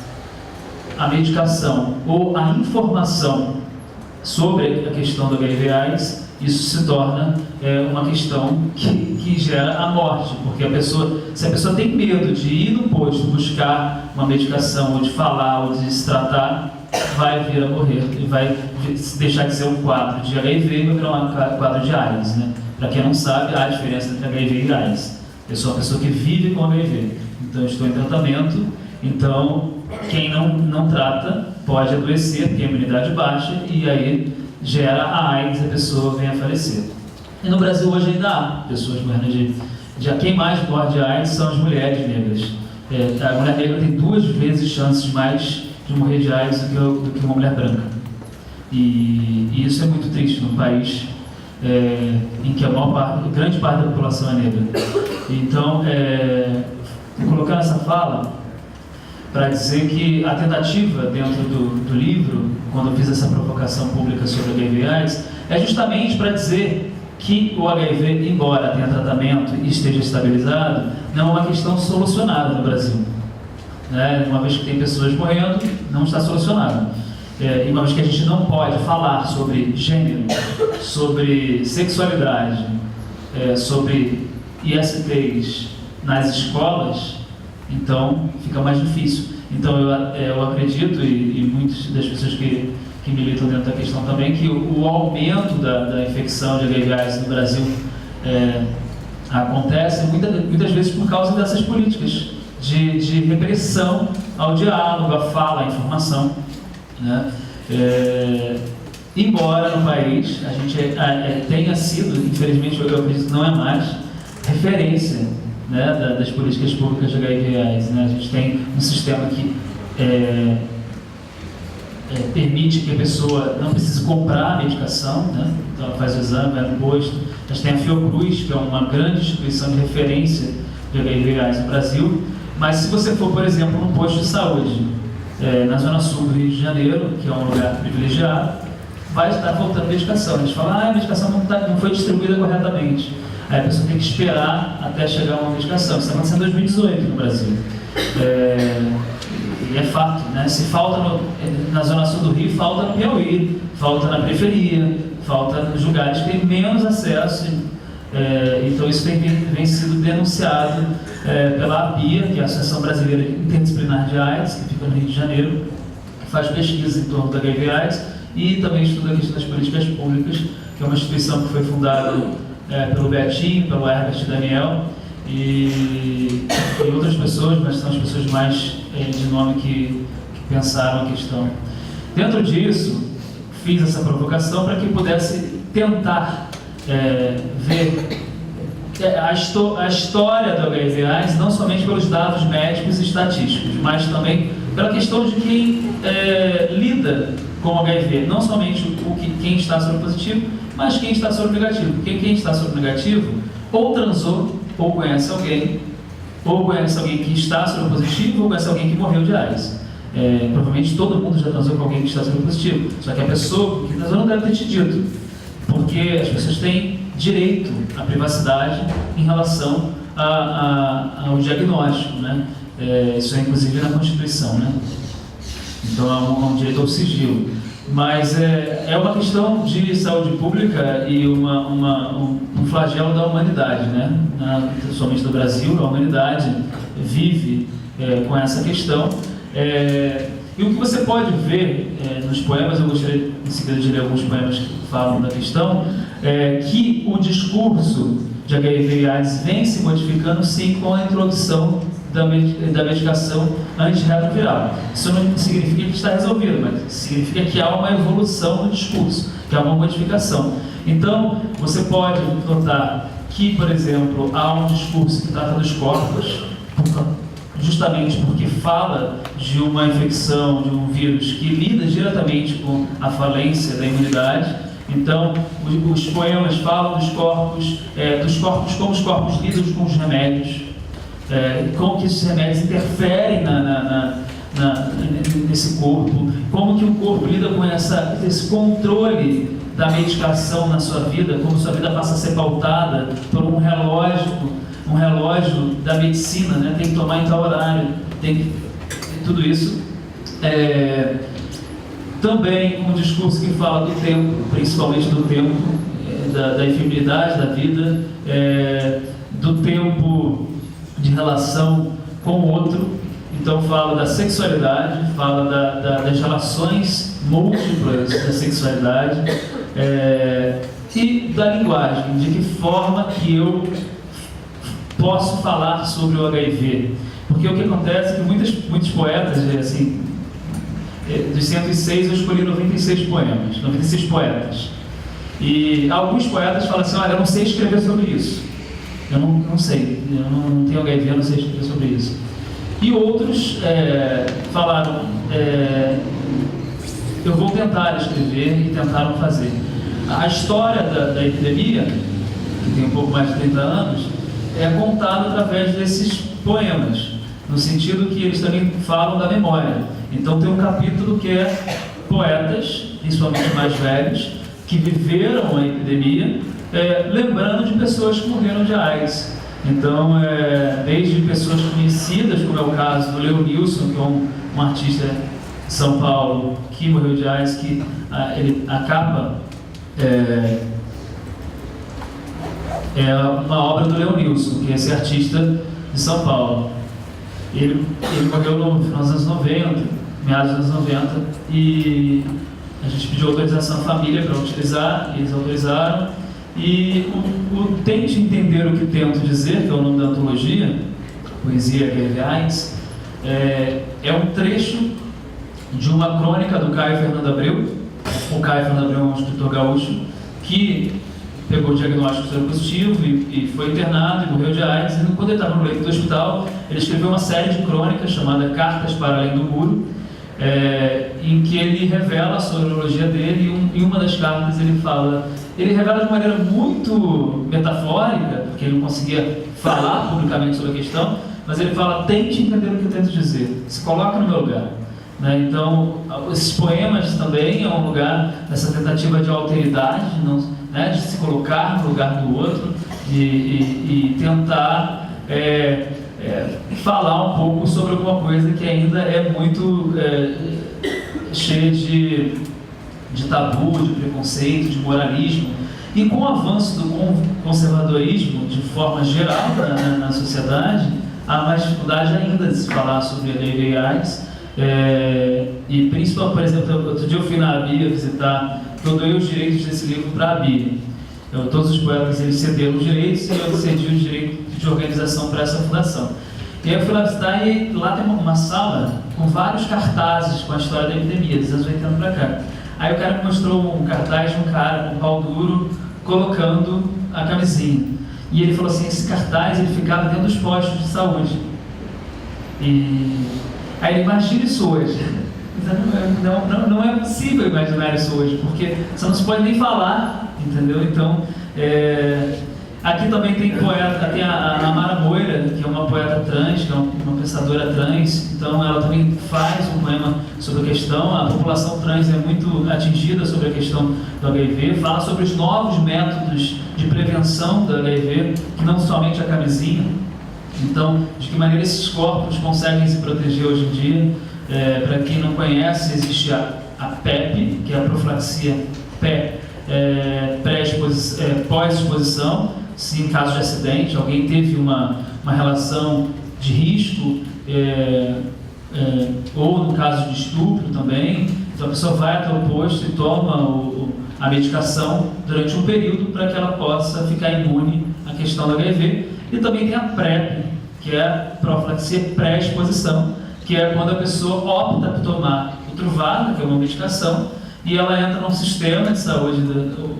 medicação ou à informação sobre a questão do HIV/AIDS, isso se torna uma questão que gera a morte, porque se a pessoa tem medo de ir no posto buscar uma medicação, ou de falar, ou de se tratar, vai vir a morrer, e vai deixar de ser um quadro de HIV e vai virar um quadro de AIDS, né? Para quem não sabe, há a diferença entre HIV e AIDS. Eu sou uma pessoa que vive com HIV, então eu estou em tratamento, então quem não trata pode adoecer, tem a imunidade baixa, e aí gera a AIDS e a pessoa vem a falecer. E no Brasil hoje ainda há pessoas morrendo quem mais morre de AIDS são as mulheres negras. A mulher negra tem 2 vezes chances mais de morrer de AIDS do que uma mulher branca. E isso é muito triste num país em que grande parte da população é negra. Então, vou colocar nessa fala para dizer que a tentativa dentro do livro, quando eu fiz essa provocação pública sobre HIV e AIDS, é justamente para dizer que o HIV, embora tenha tratamento e esteja estabilizado, não é uma questão solucionada no Brasil. Uma vez que tem pessoas morrendo, não está solucionado. E uma vez que a gente não pode falar sobre gênero, sobre sexualidade, sobre ISTs nas escolas, então fica mais difícil. Então eu acredito, e muitas das pessoas que militam dentro da questão também, que o aumento da infecção de HIV/AIDS no Brasil acontece muitas vezes por causa dessas políticas de repressão ao diálogo, à fala, à informação, né? Embora no país a gente tenha sido, infelizmente eu acredito que não é mais, referência, né, das políticas públicas de HIV/AIDS, né? A gente tem um sistema que permite que a pessoa não precise comprar a medicação, né? Então ela faz o exame, vai no posto, A gente tem a Fiocruz, que é uma grande instituição de referência de HIV/AIDS no Brasil, mas se você for, por exemplo, num posto de saúde, na Zona Sul do Rio de Janeiro, que é um lugar privilegiado, vai estar faltando medicação. Eles falam, a medicação não foi distribuída corretamente. Aí a pessoa tem que esperar até chegar uma medicação. Isso está acontecendo em 2018 no Brasil. E é fato, né? Se falta na Zona Sul do Rio, falta no Piauí, falta na periferia, falta nos lugares que têm menos acesso. Então isso vem sido denunciado pela ABIA, que é a Associação Brasileira Interdisciplinar de AIDS, que fica no Rio de Janeiro, que faz pesquisa em torno do HIV/AIDS e também estuda a questão das políticas públicas, que é uma instituição que foi fundada pelo Betinho, pelo Herbert Daniel e outras pessoas, mas são as pessoas mais de nome que pensaram a questão. Dentro disso, fiz essa provocação para que pudesse tentar ver a história do HIV/AIDS, não somente pelos dados médicos e estatísticos, mas também pela questão de quem lida com o HIV, não somente quem está soropositivo, mas quem está soronegativo. Porque quem está soronegativo ou transou, ou conhece alguém que está soropositivo, ou conhece alguém que morreu de AIDS. Provavelmente todo mundo já transou com alguém que está soropositivo, só que a pessoa que transou não deve ter te dito, porque as pessoas têm direito à privacidade em relação ao diagnóstico, né? Isso é inclusive na Constituição, né? Então é um direito ao sigilo. Mas é uma questão de saúde pública e um flagelo da humanidade, né? Somente do Brasil, a humanidade vive com essa questão. E o que você pode ver nos poemas, eu gostaria em seguida de ler alguns poemas que falam da questão, que o discurso de HIV/AIDS vem se modificando sim com a introdução da medicação antirretroviral. Isso não significa que está resolvido, mas significa que há uma evolução no discurso, que há uma modificação. Então, você pode notar que, por exemplo, há um discurso que trata dos corpos, justamente porque fala de uma infecção, de um vírus que lida diretamente com a falência da imunidade. Então, os poemas falam dos corpos como os corpos lidam com os remédios, como que esses remédios interferem nesse corpo, como que o corpo lida com esse controle da medicação na sua vida, como sua vida passa a ser pautada por um relógio da medicina, né? Tem que tomar em tal horário, tudo isso. Também um discurso que fala do tempo, principalmente do tempo, da efemeridade da vida, do tempo de relação com o outro. Então fala da sexualidade, fala das relações múltiplas da sexualidade e da linguagem, de que forma que eu posso falar sobre o HIV. Porque o que acontece é que muitos poetas, assim, dos 106 eu escolhi 96 poemas, 96 poetas. E alguns poetas falam assim, olha, eu não sei escrever sobre isso. Eu não sei, eu não tenho HIV, eu não sei escrever sobre isso. E outros falaram, eu vou tentar escrever, e tentaram fazer. A história da epidemia, que tem um pouco mais de 30 anos, é contada através desses poemas, no sentido que eles também falam da memória. Então tem um capítulo que é poetas, principalmente mais velhos, que viveram a epidemia, lembrando de pessoas que morreram de AIDS. Então, desde pessoas conhecidas, como é o caso do Leonilson, que é um artista de São Paulo, que morreu de AIDS, que a capa é uma obra do Leonilson, que é esse artista de São Paulo. Ele morreu no final dos anos 90, meados dos anos 90, e a gente pediu autorização à família para utilizar, e eles autorizaram. E o Tente Entender o que Tento Dizer, que é o nome da antologia, Poesia HIV/AIDS, é um trecho de uma crônica do Caio Fernando Abreu. O Caio Fernando Abreu é um escritor gaúcho que pegou o diagnóstico soropositivo e foi internado e morreu de AIDS. E quando ele estava no leito do hospital, ele escreveu uma série de crônicas chamada Cartas para Além do Muro, em que ele revela a sorologia dele. Em uma das cartas ele revela de maneira muito metafórica, porque ele não conseguia falar publicamente sobre a questão, mas ele fala: tente entender o que eu tento dizer, se coloca no meu lugar. Então, esses poemas também é um lugar dessa tentativa de alteridade, de se colocar no lugar do outro e tentar falar um pouco sobre alguma coisa que ainda é muito cheia de tabu, de preconceito, de moralismo. E com o avanço do conservadorismo de forma geral na sociedade, há mais dificuldade ainda de se falar sobre HIV e AIDS. E principalmente, por exemplo, outro dia eu fui na Bia visitar, eu doei os direitos desse livro para a Bia. Todos os poetas eles cederam os direitos e eu cedi os direitos de organização para essa fundação. E aí eu fui lá visitar e lá tem uma sala com vários cartazes com a história da epidemia, dos anos 80 para cá. Aí o cara me mostrou um cartaz de um cara com pau duro colocando a camisinha. E ele falou assim: esse cartaz ele ficava dentro dos postos de saúde. Aí ele imagina isso hoje. Não é possível imaginar isso hoje, porque você não se pode nem falar, entendeu? Então, aqui também tem poeta, tem a Amara Moira, que é uma poeta trans, que é uma pensadora trans. Então ela também faz um poema sobre a questão. A população trans é muito atingida sobre a questão do HIV, fala sobre os novos métodos de prevenção do HIV, que não somente a camisinha. Então, de que maneira esses corpos conseguem se proteger hoje em dia. Para quem não conhece, existe a PEP, que é a profilaxia pós-exposição. Se em caso de acidente alguém teve uma relação de risco, ou no caso de estupro também, então a pessoa vai até o posto e toma a medicação durante um período para que ela possa ficar imune à questão do HIV. E também tem a PrEP, que é a profilaxia pré-exposição, que é quando a pessoa opta por tomar o Truvada, que é uma medicação, e ela entra num sistema de saúde.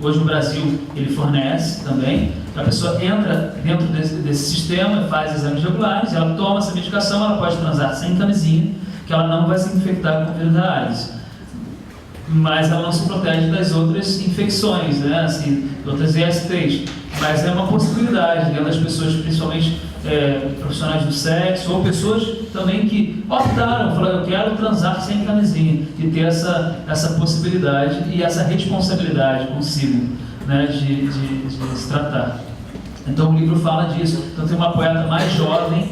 Hoje no Brasil ele fornece também. A pessoa entra dentro desse sistema, faz exames regulares, ela toma essa medicação, ela pode transar sem camisinha, que ela não vai se infectar com o vírus da AIDS. Mas ela não se protege das outras infecções, outras ISTs. Mas é uma possibilidade das pessoas, principalmente profissionais do sexo, ou pessoas também que optaram, falaram: eu quero transar sem camisinha, e ter essa possibilidade e essa responsabilidade consigo, de se tratar. Então o livro fala disso. Então tem uma poeta mais jovem,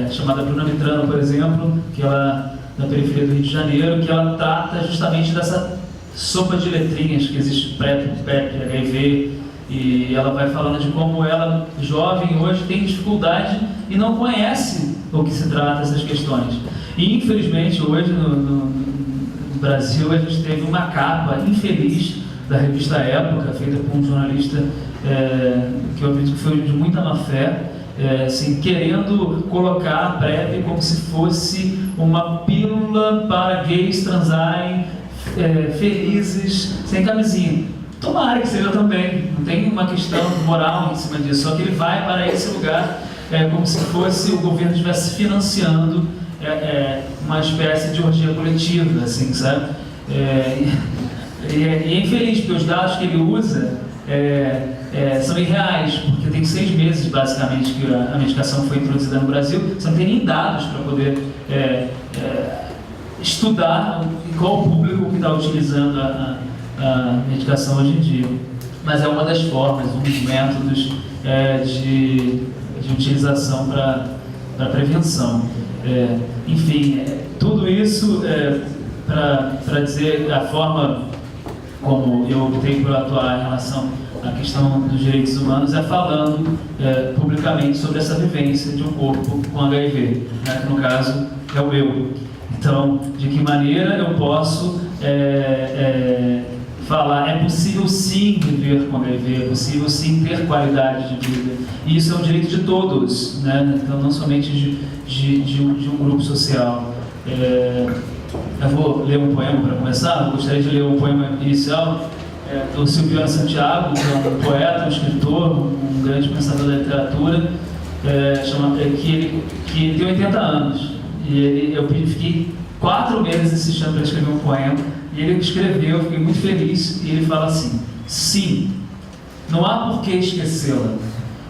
chamada Bruna Mitrano, por exemplo, que ela da periferia do Rio de Janeiro, que ela trata justamente dessa sopa de letrinhas que existe PrEP, PEP, HIV, e ela vai falando de como ela, jovem, hoje tem dificuldade e não conhece o que se trata dessas questões. E infelizmente hoje no Brasil a gente teve uma capa infeliz da revista Época, feita por um jornalista que eu acredito que foi de muita má fé, querendo colocar a PrEP como se fosse uma pílula para gays transarem felizes sem camisinha. Tomara que seja também, não tem uma questão moral em cima disso, só que ele vai para esse lugar como se fosse o governo estivesse financiando uma espécie de orgia coletiva, assim, sabe? E é infeliz, porque os dados que ele usa são irreais, porque tem 6 meses, basicamente, que a medicação foi introduzida no Brasil. Você não tem nem dados para poder estudar qual o público que está utilizando a medicação hoje em dia. Mas é uma das formas, um dos métodos de utilização para prevenção. Enfim, tudo isso para dizer a forma como eu optei por atuar em relação à questão dos direitos humanos falando publicamente sobre essa vivência de um corpo com HIV, que no caso é o meu. Então, de que maneira eu posso falar, é possível sim viver com HIV, é possível sim ter qualidade de vida. E isso é um direito de todos, então não somente de um grupo social. Eu vou ler um poema para começar. Eu gostaria de ler um poema inicial do Silviano Santiago, que é um poeta, um escritor, um grande pensador da literatura, que tem 80 anos. E eu fiquei 4 meses insistindo para escrever um poema, e ele escreveu, eu fiquei muito feliz, e ele fala assim: sim, não há por que esquecê-la,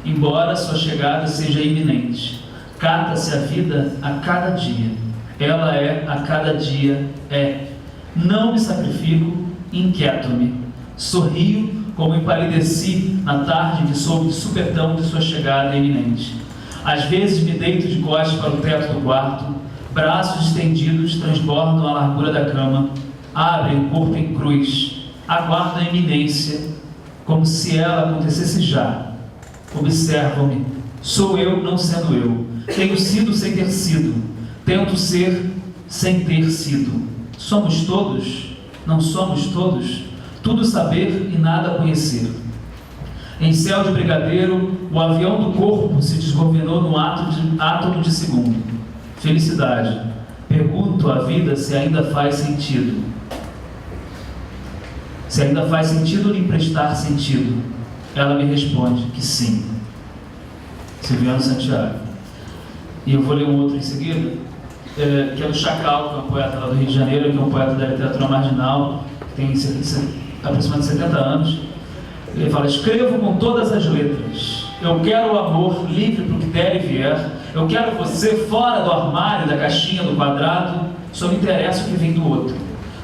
embora sua chegada seja iminente. Cata-se a vida a cada dia, ela é a cada dia é. Não me sacrifico, inquieto-me, sorrio como empalideci na tarde que soube de supetão de sua chegada iminente. Às vezes me deito de costas para o teto do quarto, braços estendidos transbordam a largura da cama, abrem o corpo em cruz, aguardo a iminência, como se ela acontecesse já. Observam-me, sou eu não sendo eu, tenho sido sem ter sido, tento ser sem ter sido. Somos todos? Não somos todos? Tudo saber e nada conhecer. Em céu de brigadeiro, o avião do corpo se desgovernou no átomo de segundo. Felicidade. Pergunto à vida se ainda faz sentido. Se ainda faz sentido lhe emprestar sentido. Ela me responde que sim. Silviano Santiago. E eu vou ler um outro em seguida, que é do Chacal, que é um poeta lá do Rio de Janeiro, que é um poeta da literatura marginal, que tem aproximadamente 70 anos. Ele fala: escrevo com todas as letras. Eu quero o amor livre para o que der e vier. Eu quero você fora do armário, da caixinha, do quadrado. Só me interessa o que vem do outro.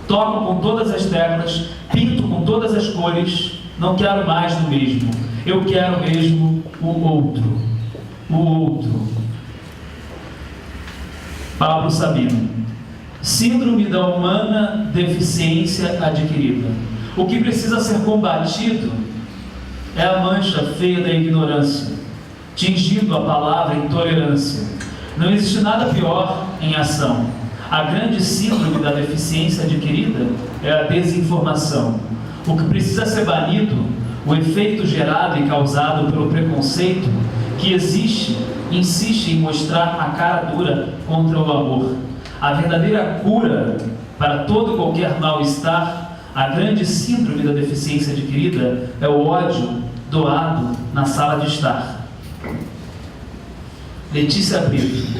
Toco com todas as teclas, pinto com todas as cores. Não quero mais do mesmo. Eu quero mesmo o outro. O outro. Pablo Sabino. Síndrome da humana deficiência adquirida. O que precisa ser combatido é a mancha feia da ignorância, tingindo a palavra intolerância. Não existe nada pior em ação. A grande síndrome da deficiência adquirida é a desinformação. O que precisa ser banido, o efeito gerado e causado pelo preconceito que insiste em mostrar a cara dura contra o amor. A verdadeira cura para todo e qualquer mal-estar, a grande síndrome da deficiência adquirida, é o ódio doado na sala de estar. Letícia Brito.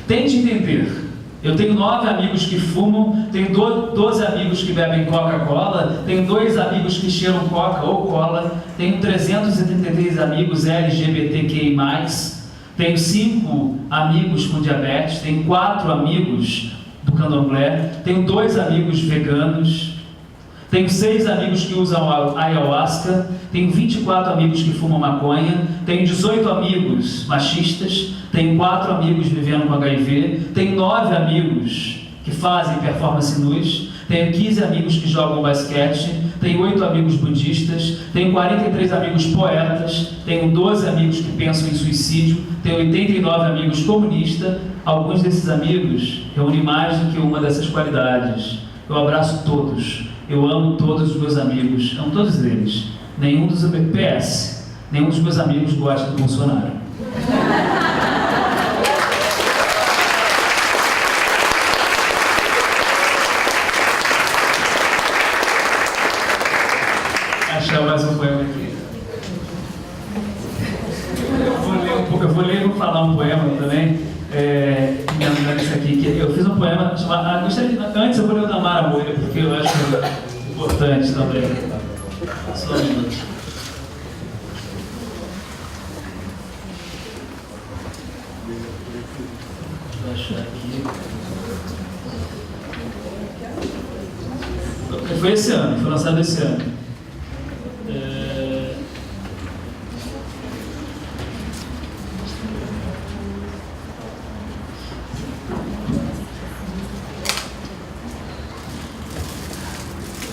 Tente entender. Eu tenho 9 amigos que fumam, tenho 12 amigos que bebem Coca-Cola, tenho 2 amigos que cheiram Coca ou Cola, tenho 333 amigos LGBTQI+, tenho 5 amigos com diabetes, tenho 4 amigos do candomblé, tenho 2 amigos veganos, tenho 6 amigos que usam ayahuasca, tenho 24 amigos que fumam maconha, tenho 18 amigos machistas, tenho 4 amigos vivendo com HIV, tenho 9 amigos que fazem performance nus, tenho 15 amigos que jogam basquete, tenho 8 amigos budistas, tenho 43 amigos poetas, tenho 12 amigos que pensam em suicídio, tenho 89 amigos comunistas. Alguns desses amigos reúnem mais do que uma dessas qualidades. Eu abraço todos, eu amo todos os meus amigos, amo todos eles. Nenhum dos meus amigos gosta do Bolsonaro. Achar mais um poema aqui. Eu vou ler e vou falar um poema também. Isso aqui, que eu fiz um poema chamado. Antes eu vou ler o da Mara Moira, porque eu acho importante também. Só um minuto. Vou achar aqui. Foi esse ano, foi lançado esse ano.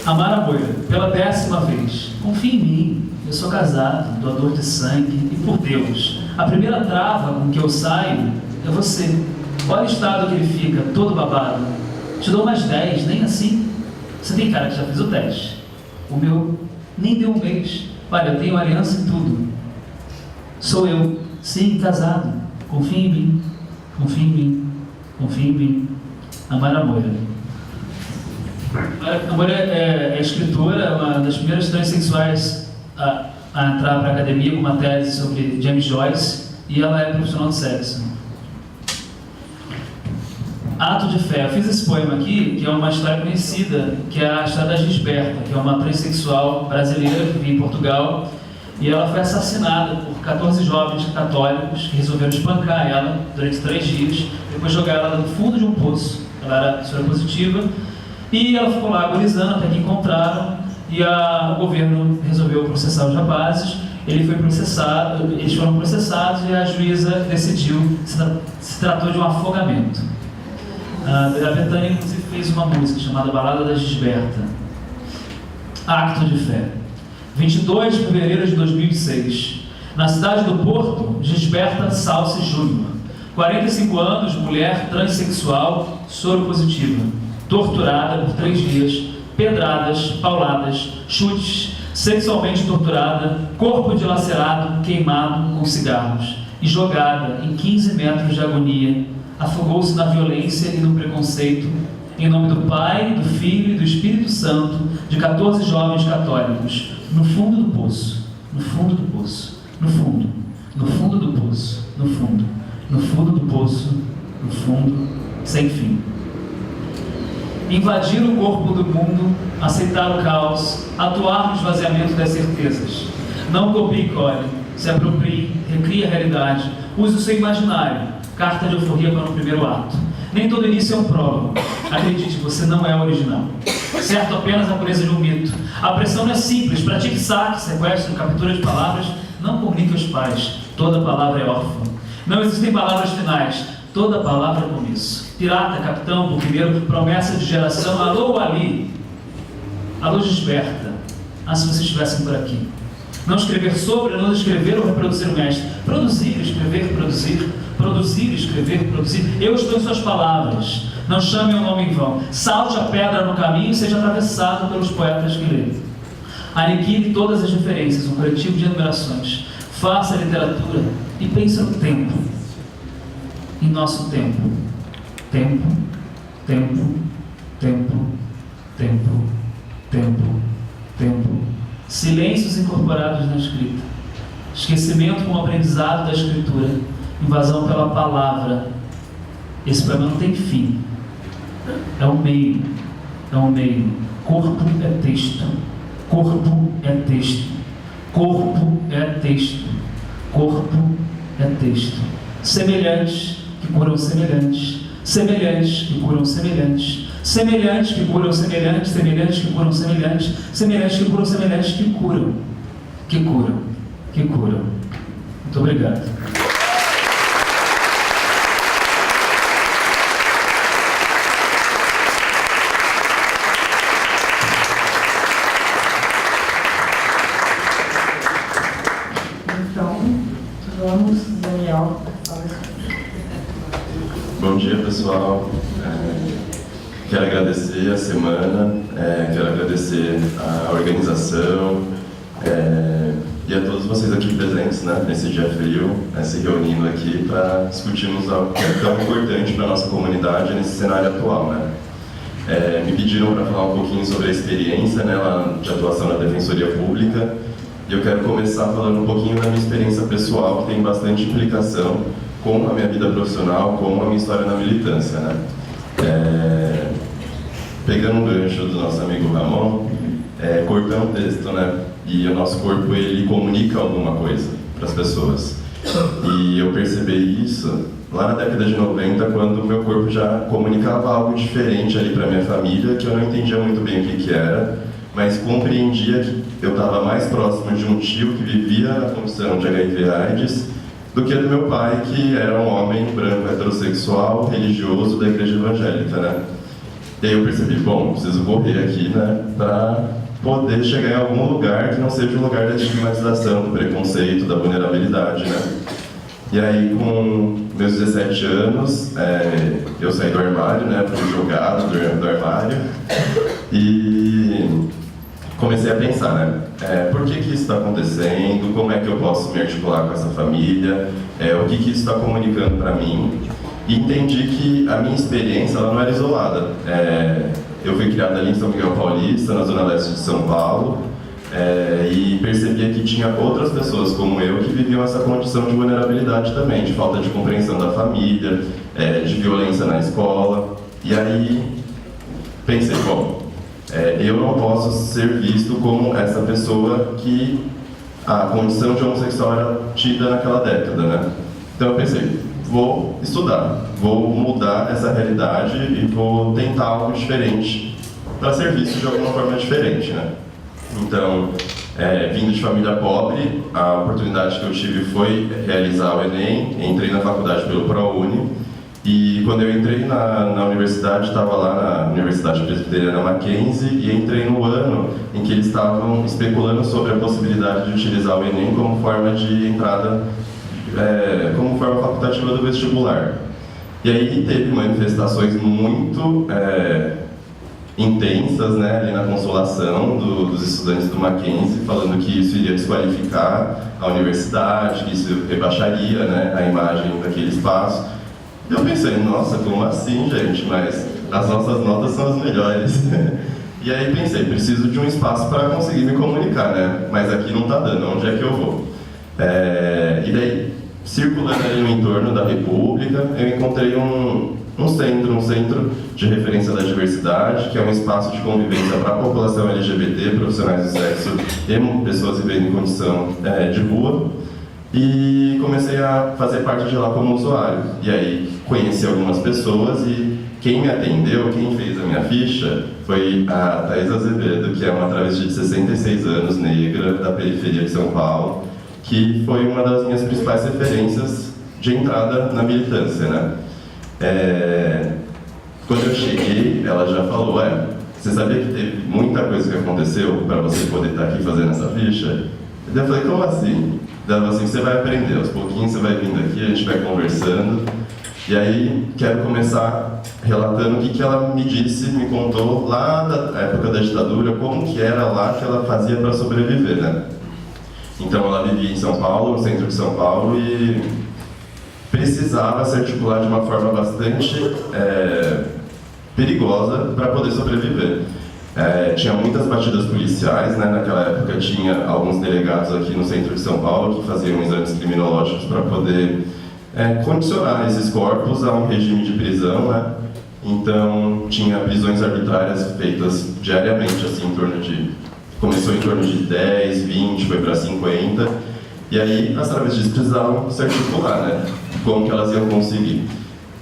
Amara Moira, pela 10ª vez. Confie em mim, eu sou casado, doador de sangue, e por Deus, a primeira trava com que eu saio é você. Olha o estado que ele fica, todo babado. Te dou mais 10, nem assim. Você tem cara que já fez o teste. O meu nem deu um mês. Olha, eu tenho aliança em tudo. Sou eu, sim, casado. Confie em mim, confie em mim, confie em mim. Amara Moira. A Moira é escritora, uma das primeiras transexuais a entrar para a academia com uma tese sobre James Joyce, e ela é profissional de sexo. Ato de Fé. Eu fiz esse poema aqui, que é uma história conhecida, que é a história da Gisberta, que é uma transexual brasileira que vive em Portugal, e ela foi assassinada por 14 jovens católicos que resolveram espancar ela durante 3 dias, depois jogar ela no fundo de um poço. Ela era soropositiva, e ela ficou lá agonizando até que encontraram, e o governo resolveu processar os rapazes. Eles foram processados e a juíza decidiu, se tratou de um afogamento. A Betânia, inclusive, fez uma música chamada Balada da Gisberta. Acto de Fé. 22 de fevereiro de 2006. Na cidade do Porto, Gisberta Salce Júnior. 45 anos, mulher transexual, soropositiva. Torturada por 3 dias, pedradas, pauladas, chutes, sexualmente torturada, corpo dilacerado, queimado com cigarros e jogada em 15 metros de agonia, afogou-se na violência e no preconceito, em nome do Pai, do Filho e do Espírito Santo, de 14 jovens católicos, no fundo do poço, no fundo do poço, no fundo, no fundo do poço, no fundo, no fundo do poço, no fundo, sem fim. Invadir o corpo do mundo, aceitar o caos, atuar no esvaziamento das certezas. Não copie e colhe, se aproprie, recrie a realidade, use o seu imaginário, carta de euforia para o primeiro ato. Nem todo início é um prólogo. Acredite, você não é original. Certo apenas a pureza de um mito. A pressão não é simples, pratique saque, sequestro, captura de palavras, não comunique aos pais, toda palavra é órfã. Não existem palavras finais, toda palavra é começo. Pirata, capitão, buquineiro, promessa de geração, alô Ali, alô Gisberta, se vocês estivessem por aqui. Não escrever sobre, não escrever ou reproduzir o mestre. Produzir, escrever, produzir. Produzir, escrever, produzir. Eu estou em suas palavras. Não chame o nome em vão. Salte a pedra no caminho e seja atravessado pelos poetas que lê. Aniquile todas as referências, um coletivo de enumerações. Faça a literatura e pense no tempo. Em nosso tempo. Tempo, tempo, tempo, tempo, tempo, tempo. Silêncios incorporados na escrita. Esquecimento como aprendizado da escritura. Invasão pela palavra. Esse poema não tem fim. É um meio. É um meio. Corpo é texto. Corpo é texto. Corpo é texto. Corpo é texto. Semelhantes que curam semelhantes. Semelhantes que curam semelhantes. Semelhantes que curam semelhantes. Semelhantes que curam semelhantes. Semelhantes que curam semelhantes. Que curam. Que curam. Que curam. Muito obrigado. Daniel. Bom dia, pessoal. Quero agradecer a semana, quero agradecer a organização e a todos vocês aqui presentes, né, nesse dia frio, se reunindo aqui para discutirmos algo que é tão importante para a nossa comunidade nesse cenário atual, né? Me pediram para falar um pouquinho sobre a experiência, né, de atuação na Defensoria Pública. E eu quero começar falando um pouquinho da minha experiência pessoal, que tem bastante implicação com a minha vida profissional, com a minha história na militância, né? Pegando um gancho do nosso amigo Ramon, corpo é um texto, né? E o nosso corpo, ele comunica alguma coisa para as pessoas. E eu percebi isso lá na década de 90, quando o meu corpo já comunicava algo diferente ali para minha família, que eu não entendia muito bem o que era, mas compreendia que eu estava mais próximo de um tio que vivia a condição de HIV/AIDS do que do meu pai, que era um homem branco, heterossexual, religioso da igreja evangélica, né? E aí eu percebi, bom, preciso correr aqui, né, para poder chegar em algum lugar que não seja um lugar da estigmatização, do preconceito, da vulnerabilidade, né? E aí, com meus 17 anos, eu saí do armário, né, fui jogado do armário e comecei a pensar, né, por que isso está acontecendo, como é que eu posso me articular com essa família, o que isso está comunicando para mim, e entendi que a minha experiência ela não era isolada. Eu fui criado ali em São Miguel Paulista, na zona leste de São Paulo, e percebia que tinha outras pessoas como eu que viviam essa condição de vulnerabilidade também, de falta de compreensão da família, de violência na escola. E aí pensei, bom, eu não posso ser visto como essa pessoa que a condição de homossexual era tida naquela década, né? Então eu pensei, vou estudar, vou mudar essa realidade e vou tentar algo diferente para ser visto de alguma forma diferente, né? Então, vindo de família pobre, a oportunidade que eu tive foi realizar o Enem, entrei na faculdade pelo ProUni, e quando eu entrei na universidade, estava lá na Universidade Presbiteriana Mackenzie, e entrei no ano em que eles estavam especulando sobre a possibilidade de utilizar o Enem como forma de entrada, como forma facultativa do vestibular. E aí teve manifestações muito intensas, né, ali na Consolação dos estudantes do Mackenzie, falando que isso iria desqualificar a universidade, que isso rebaixaria, né, a imagem daquele espaço. E eu pensei, nossa, como assim, gente? Mas as nossas notas são as melhores. E aí pensei, preciso de um espaço para conseguir me comunicar, né? Mas aqui não está dando, onde é que eu vou? E daí, circulando ali no entorno da República, eu encontrei um centro de referência da diversidade, que é um espaço de convivência para a população LGBT, profissionais do sexo e pessoas vivendo em condição de rua. E comecei a fazer parte de lá como usuário. E aí conheci algumas pessoas e quem me atendeu, quem fez a minha ficha, foi a Thaís Azevedo, que é uma travesti de 66 anos, negra, da periferia de São Paulo, que foi uma das minhas principais referências de entrada na militância, né? Quando eu cheguei, ela já falou, você sabia que teve muita coisa que aconteceu para você poder estar aqui fazendo essa ficha? E eu falei, como assim? Ela falou assim, você vai aprender, aos pouquinhos você vai vindo aqui, a gente vai conversando. E aí, quero começar relatando o que ela me disse, me contou lá da época da ditadura, como que era lá que ela fazia para sobreviver, né? Então ela vivia em São Paulo, no centro de São Paulo, e precisava se articular de uma forma bastante perigosa para poder sobreviver. Tinha muitas batidas policiais, né? Naquela época tinha alguns delegados aqui no centro de São Paulo que faziam exames criminológicos para poder condicionar esses corpos a um regime de prisão, né? Então tinha prisões arbitrárias feitas diariamente, assim, começou em torno de 10, 20, foi para 50, e aí as travestis precisavam se articular, né? Como que elas iam conseguir?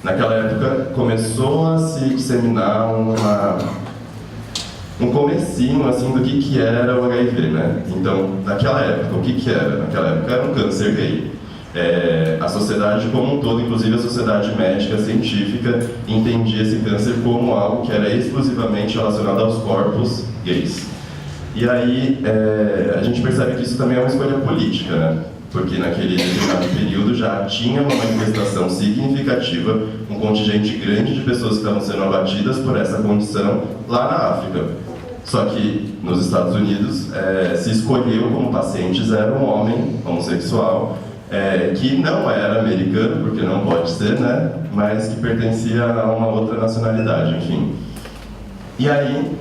Naquela época começou a se disseminar um comecinho, assim, do que era o HIV, né? Então, naquela época, o que era? Naquela época era um câncer gay. A sociedade como um todo, inclusive a sociedade médica científica, entendia esse câncer como algo que era exclusivamente relacionado aos corpos gays. E aí, a gente percebe que isso também é uma escolha política, né? Porque naquele determinado período já tinha uma manifestação significativa, um contingente grande de pessoas que estavam sendo abatidas por essa condição lá na África. Só que nos Estados Unidos se escolheu como pacientes era um homem homossexual que não era americano, porque não pode ser, né? Mas que pertencia a uma outra nacionalidade, enfim. E aí,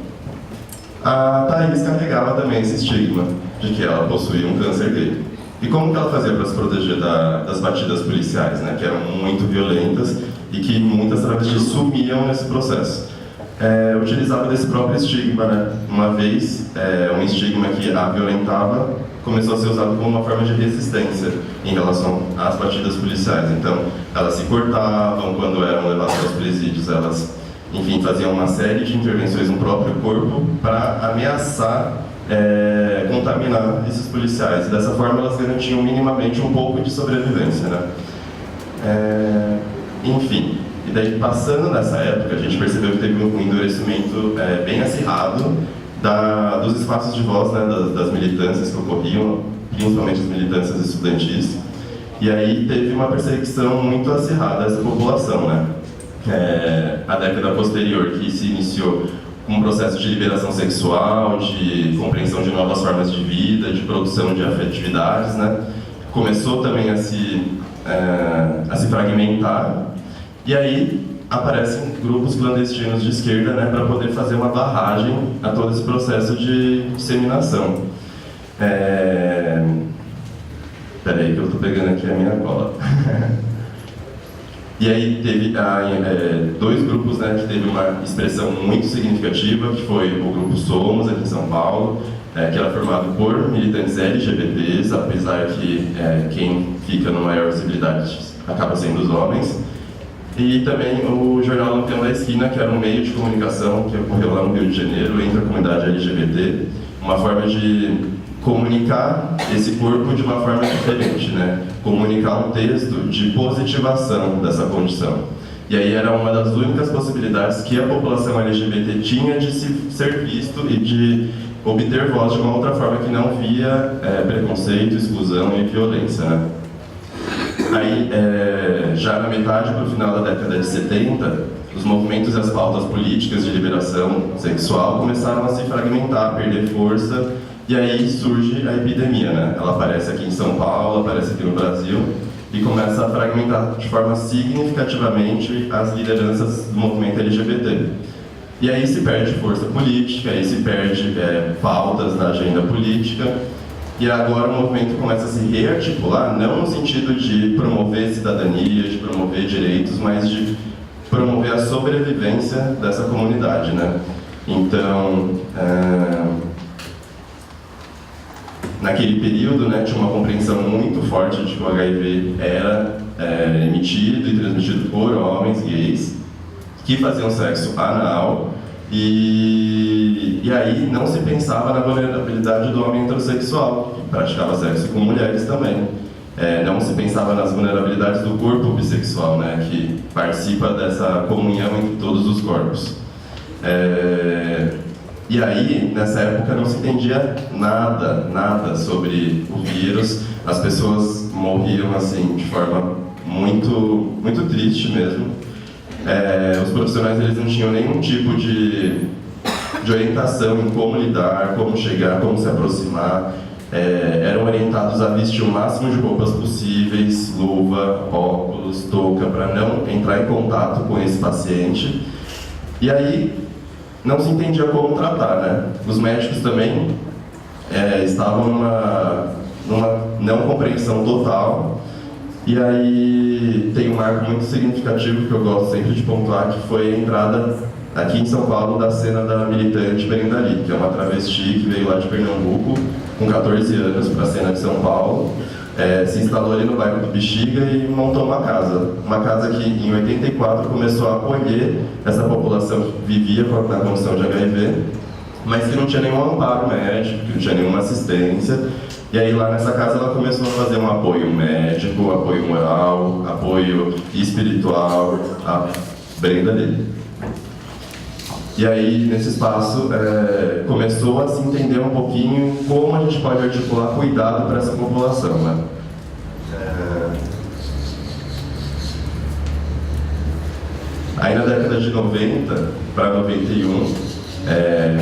a Thaís carregava também esse estigma de que ela possuía um câncer gay. E como que ela fazia para se proteger das batidas policiais, né? Que eram muito violentas e que muitas travestis sumiam nesse processo? Utilizava desse próprio estigma, né? Uma vez, um estigma que a violentava começou a ser usado como uma forma de resistência em relação às batidas policiais. Então, elas se cortavam quando eram levadas aos presídios, elas, enfim, faziam uma série de intervenções no próprio corpo para ameaçar contaminar esses policiais. E dessa forma, elas garantiam minimamente um pouco de sobrevivência, né? Enfim. E daí, passando nessa época, a gente percebeu que teve um endurecimento bem acirrado dos espaços de voz, né, das militâncias que ocorriam, principalmente as militâncias estudantis. E aí teve uma perseguição muito acirrada dessa população, né? A década posterior, que se iniciou com um processo de liberação sexual, de compreensão de novas formas de vida, de produção de afetividades, né? Começou também a se fragmentar. E aí aparecem grupos clandestinos de esquerda, né, para poder fazer uma barragem a todo esse processo de disseminação. Peraí que eu estou pegando aqui a minha cola. E aí teve dois grupos, né, que teve uma expressão muito significativa, que foi o grupo Somos, aqui em São Paulo, que era formado por militantes LGBTs, apesar que quem fica na maior visibilidade acaba sendo os homens. E também o jornal Lampião da Esquina, que era um meio de comunicação que ocorreu lá no Rio de Janeiro, entre a comunidade LGBT, uma forma de comunicar esse corpo de uma forma diferente, né? Comunicar um texto de positivação dessa condição. E aí era uma das únicas possibilidades que a população LGBT tinha de ser visto e de obter voz de uma outra forma que não via preconceito, exclusão e violência, né? Aí, já na metade para o final da década de 70, os movimentos e as pautas políticas de liberação sexual começaram a se fragmentar, a perder força, e aí surge a epidemia, né? Ela aparece aqui em São Paulo, aparece aqui no Brasil, e começa a fragmentar de forma significativamente as lideranças do movimento LGBT. E aí se perde força política, aí se perde pautas na agenda política, e agora o movimento começa a se rearticular, não no sentido de promover cidadania, de promover direitos, mas de promover a sobrevivência dessa comunidade, né? Então, naquele período, né, tinha uma compreensão muito forte de que o HIV era emitido e transmitido por homens gays que faziam sexo anal, e aí não se pensava na vulnerabilidade do homem heterossexual, que praticava sexo com mulheres também. Não se pensava nas vulnerabilidades do corpo bissexual, né, que participa dessa comunhão entre todos os corpos. E aí, nessa época, não se entendia nada sobre o vírus. As pessoas morriam assim de forma muito triste mesmo. Os profissionais eles não tinham nenhum tipo de orientação em como lidar, como chegar, como se aproximar. Eram orientados a vestir o máximo de roupas possíveis, luva, óculos, touca, para não entrar em contato com esse paciente. E aí, não se entendia como tratar, né? Os médicos também estavam numa não compreensão total. E aí tem um marco muito significativo que eu gosto sempre de pontuar, que foi a entrada aqui em São Paulo da cena da militante Brenda Lee, que é uma travesti que veio lá de Pernambuco com 14 anos para a cena de São Paulo. Se instalou ali no bairro do Bexiga e montou uma casa que em 84 começou a acolher essa população que vivia na condição de HIV, mas que não tinha nenhum amparo médico, que não tinha nenhuma assistência. E aí lá nessa casa ela começou a fazer um apoio médico, apoio moral, apoio espiritual, a Brenda Lee. E aí, nesse espaço, começou a se entender um pouquinho como a gente pode articular cuidado para essa população, né? Aí, na década de 90 para 91,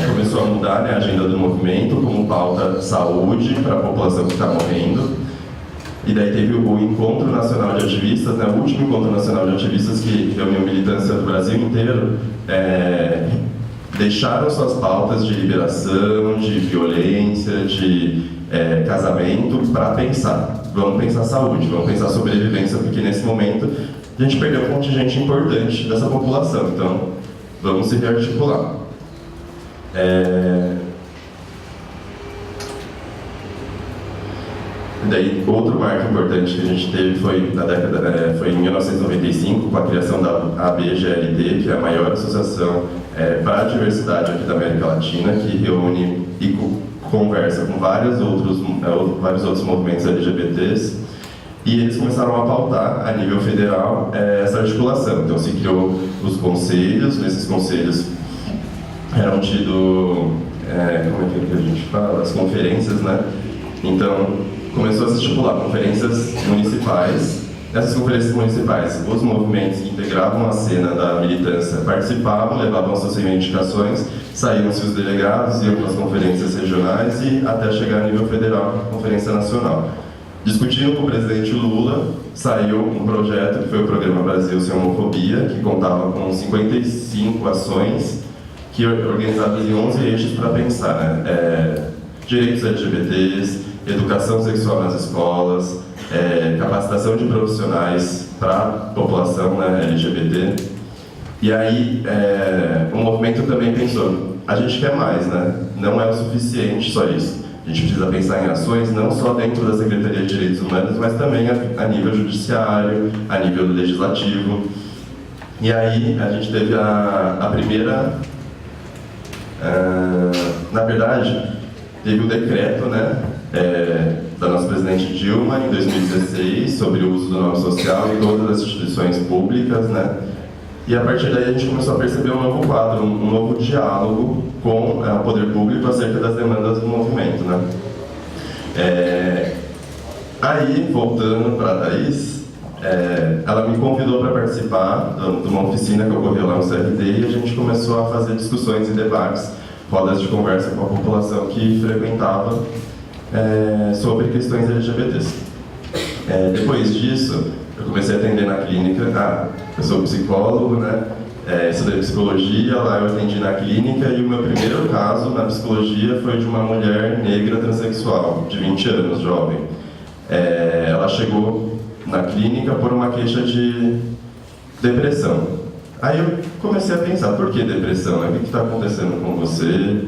começou a mudar, né, a agenda do movimento como pauta saúde para a população que está morrendo. E daí teve o Encontro Nacional de Ativistas, né, o último Encontro Nacional de Ativistas que reuniu militância do Brasil inteiro, deixaram suas pautas de liberação, de violência, de casamento para pensar. Vamos pensar saúde, vamos pensar sobrevivência, porque nesse momento a gente perdeu um contingente importante dessa população, então vamos se rearticular. Daí, outro marco importante que a gente teve foi em 1995, com a criação da ABGLD, que é a maior associação para a diversidade aqui da América Latina, que reúne e conversa com vários outros movimentos LGBTs, e eles começaram a pautar, a nível federal, essa articulação. Então, se criou os conselhos, nesses conselhos eram tido, como é que a gente fala? As conferências, né? Então, começou a se estipular conferências municipais. Nessas conferências municipais, os movimentos que integravam a cena da militância participavam, levavam suas reivindicações, saíam-se os delegados, iam para as conferências regionais e até chegar a nível federal, conferência nacional. Discutindo com o presidente Lula, saiu um projeto que foi o Programa Brasil Sem Homofobia, que contava com 55 ações organizadas em 11 eixos para pensar, né? direitos LGBTs, educação sexual nas escolas, capacitação de profissionais para a população, né, LGBT. E aí o movimento também pensou, a gente quer mais, né? Não é o suficiente só isso. A gente precisa pensar em ações não só dentro da Secretaria de Direitos Humanos, mas também a nível judiciário, a nível legislativo. E aí a gente teve a primeira... na verdade, teve o decreto, né, da nossa presidente Dilma, em 2016, sobre o uso do nome social em todas as instituições públicas, né? E a partir daí a gente começou a perceber um novo quadro, um novo diálogo com o poder público acerca das demandas do movimento, né? Aí, voltando para a Thaís, ela me convidou para participar de uma oficina que ocorreu lá no CRD e a gente começou a fazer discussões e debates, rodas de conversa com a população que frequentava sobre questões LGBTs. Depois disso, eu comecei a atender na clínica. Eu sou psicólogo, né? Estudei psicologia, lá eu atendi na clínica e o meu primeiro caso na psicologia foi de uma mulher negra transexual, de 20 anos, jovem. Ela chegou na clínica por uma queixa de depressão. Aí eu comecei a pensar, por que depressão? O que está acontecendo com você?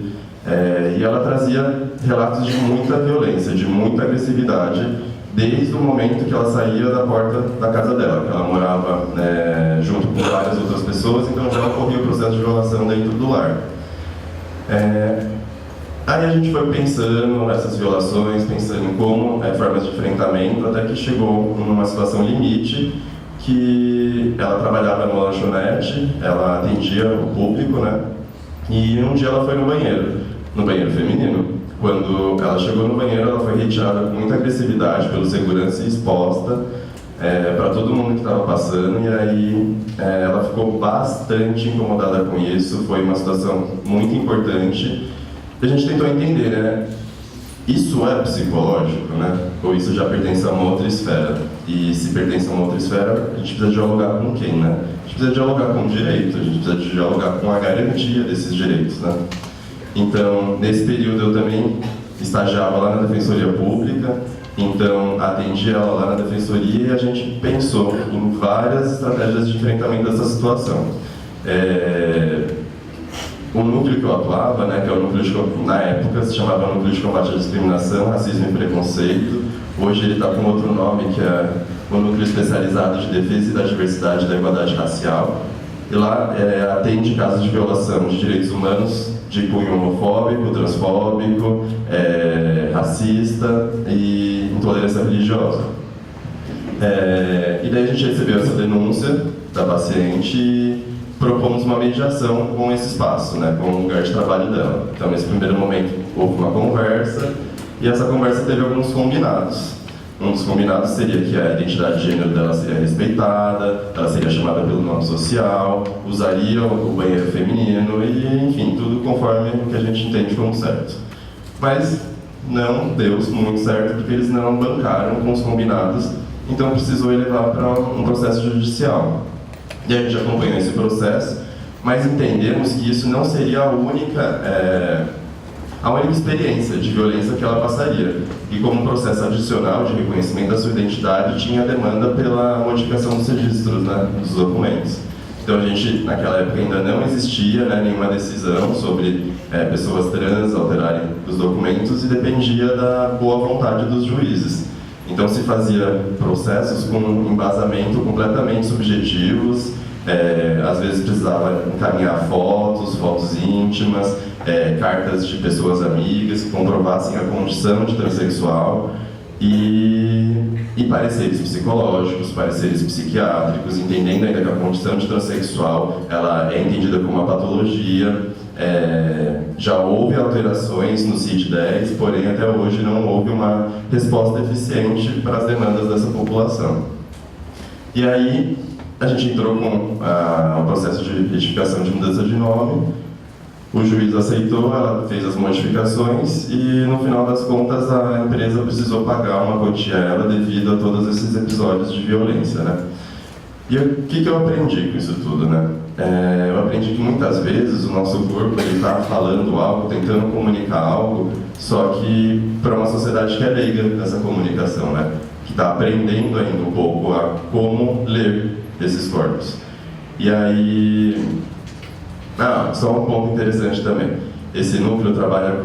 E ela trazia relatos de muita violência, de muita agressividade, desde o momento que ela saía da porta da casa dela, que ela morava junto com várias outras pessoas, então já ocorria o processo de violação dentro do lar. Aí a gente foi pensando nessas violações, pensando em como formas de enfrentamento, até que chegou numa situação limite, que ela trabalhava numa lanchonete, ela atendia o público, né? E um dia ela foi no banheiro feminino. Quando ela chegou no banheiro, ela foi retirada com muita agressividade pelo segurança e exposta para todo mundo que estava passando, e aí ela ficou bastante incomodada com isso. Foi uma situação muito importante. A gente tentou entender, né? Isso é psicológico, né? Ou isso já pertence a uma outra esfera? E se pertence a uma outra esfera, a gente precisa dialogar com quem, né? A gente precisa dialogar com o direito, a gente precisa dialogar com a garantia desses direitos, né? Então, nesse período eu também estagiava lá na Defensoria Pública, então atendi ela lá na Defensoria e a gente pensou em várias estratégias de enfrentamento dessa situação. O núcleo que eu atuava, né, que é o núcleo na época se chamava Núcleo de Combate à Discriminação, Racismo e Preconceito. Hoje ele está com outro nome, que é o Núcleo Especializado de Defesa e da Diversidade e da Igualdade Racial. E lá atende casos de violação de direitos humanos de cunho homofóbico, transfóbico, racista e intolerância religiosa. E daí a gente recebeu essa denúncia da paciente e propomos uma mediação com esse espaço, né, com o lugar de trabalho dela. Então, nesse primeiro momento, houve uma conversa e essa conversa teve alguns combinados. Um dos combinados seria que a identidade de gênero dela seria respeitada, ela seria chamada pelo nome social, usaria o banheiro feminino e, enfim, tudo conforme o que a gente entende como certo. Mas não deu muito certo porque eles não bancaram com os combinados, então precisou levar para um processo judicial. E a gente acompanhou esse processo, mas entendemos que isso não seria a única experiência de violência que ela passaria. E como processo adicional de reconhecimento da sua identidade, tinha demanda pela modificação dos registros, né, dos documentos. Então a gente, naquela época, ainda não existia, né, nenhuma decisão sobre pessoas trans alterarem os documentos e dependia da boa vontade dos juízes. Então se fazia processos com embasamento completamente subjetivos, às vezes precisava encaminhar fotos íntimas, cartas de pessoas amigas que comprovassem a condição de transexual e pareceres psicológicos, pareceres psiquiátricos, entendendo ainda que a condição de transexual ela é entendida como uma patologia. Já houve alterações no CID-10, porém até hoje não houve uma resposta eficiente para as demandas dessa população. E aí a gente entrou com o processo de retificação de mudança de nome, o juiz aceitou, ela fez as modificações e no final das contas a empresa precisou pagar uma quantia a ela devido a todos esses episódios de violência, né? E o que eu aprendi com isso tudo, né? Eu aprendi que muitas vezes o nosso corpo está falando algo, tentando comunicar algo, só que para uma sociedade que é leiga nessa comunicação, né? Que está aprendendo ainda um pouco a como ler esses corpos. E aí, só um ponto interessante também. Esse núcleo trabalha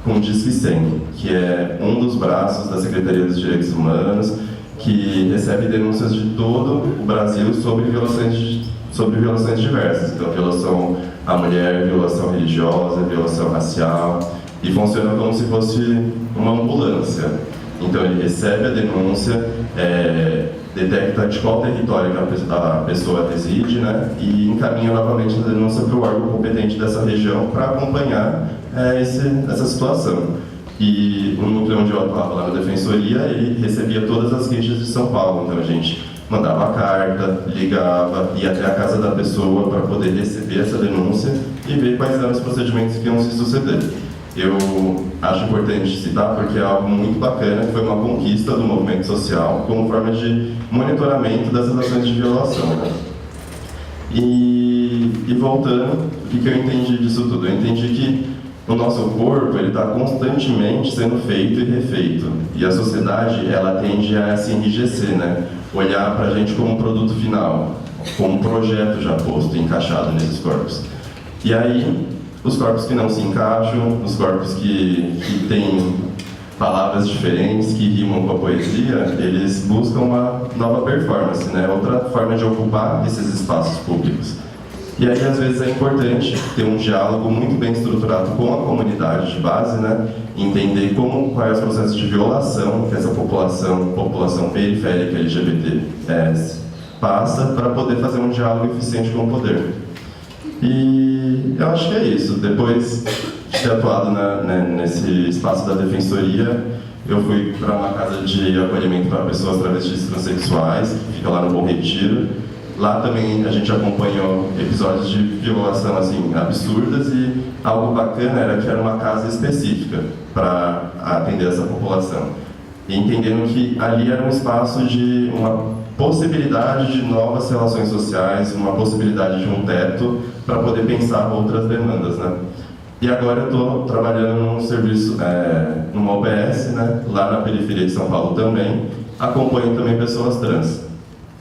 com o Disque 100, que é um dos braços da Secretaria dos Direitos Humanos, que recebe denúncias de todo o Brasil sobre violações diversas. Então, violação à mulher, violação religiosa, violação racial, e funciona como se fosse uma ambulância. Então, ele recebe a denúncia, detecta de qual território a pessoa reside, né, e encaminha novamente a denúncia para o órgão competente dessa região para acompanhar essa situação. E o núcleo onde eu atuava lá na defensoria, ele recebia todas as queixas de São Paulo. Então a gente mandava carta, ligava, ia até a casa da pessoa para poder receber essa denúncia e ver quais eram os procedimentos que iam se suceder. Eu acho importante citar porque é algo muito bacana, que foi uma conquista do movimento social como forma de monitoramento dessas ações de violação. Né? E voltando, o que eu entendi disso tudo? Eu entendi que o nosso corpo está constantemente sendo feito e refeito. E a sociedade, ela tende a se enrijecer, né? Olhar para a gente como um produto final, como um projeto já posto, encaixado nesses corpos. E aí, os corpos que não se encaixam, os corpos que têm palavras diferentes, que rimam com a poesia, eles buscam uma nova performance, né? Outra forma de ocupar esses espaços públicos. E aí, às vezes, é importante ter um diálogo muito bem estruturado com a comunidade de base, né? Entender quais são os processos de violação que essa população periférica LGBT passa, para poder fazer um diálogo eficiente com o poder. E eu acho que é isso. Depois de ter atuado nesse espaço da defensoria, eu fui para uma casa de acolhimento para pessoas travestis e transexuais, que fica lá no Bom Retiro. Lá também a gente acompanhou episódios de violação assim, absurdas, e algo bacana era que era uma casa específica para atender essa população. E entendendo que ali era um espaço de uma possibilidade de novas relações sociais, uma possibilidade de um teto para poder pensar outras demandas, né? E agora eu estou trabalhando num serviço, numa OBS, né? Lá na periferia de São Paulo também, acompanho também pessoas trans.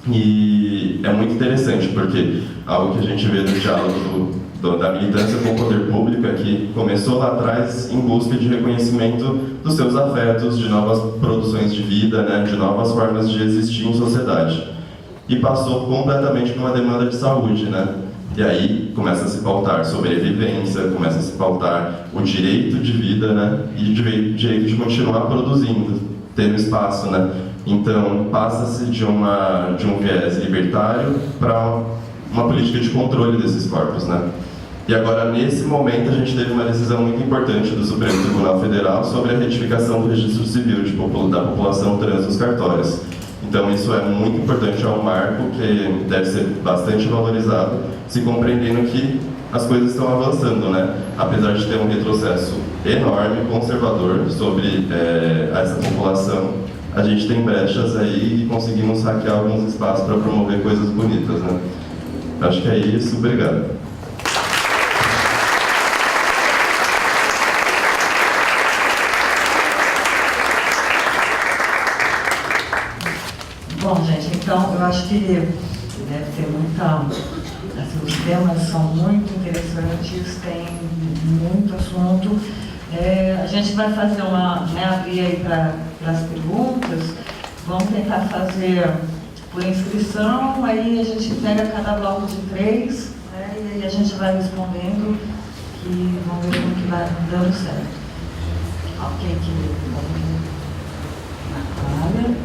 E é muito interessante, porque algo que a gente vê do diálogo da militância com o poder público é que começou lá atrás em busca de reconhecimento dos seus afetos, de novas produções de vida, né, de novas formas de existir em sociedade. E passou completamente por uma demanda de saúde, né? E aí começa a se pautar sobrevivência, começa a se pautar o direito de vida, né? E o direito de continuar produzindo, ter um espaço, né? Então, passa-se de um viés libertário para uma política de controle desses corpos, né? E agora, nesse momento, a gente teve uma decisão muito importante do Supremo Tribunal Federal sobre a retificação do registro civil da população trans nos cartórios. Então, isso é muito importante, é um marco que deve ser bastante valorizado, se compreendendo que as coisas estão avançando, né? Apesar de ter um retrocesso enorme, conservador, sobre essa população, a gente tem brechas aí e conseguimos hackear alguns espaços para promover coisas bonitas, né? Acho que é isso, obrigado. Bom, gente, então eu acho que deve ter muita... Assim, os temas são muito interessantes, tem muito assunto. A gente vai fazer abrir aí para as perguntas. Vamos tentar fazer por inscrição, aí a gente pega cada bloco de 3, né, e aí a gente vai respondendo e vamos ver como que vai dando certo. Ok, aqui, Natália.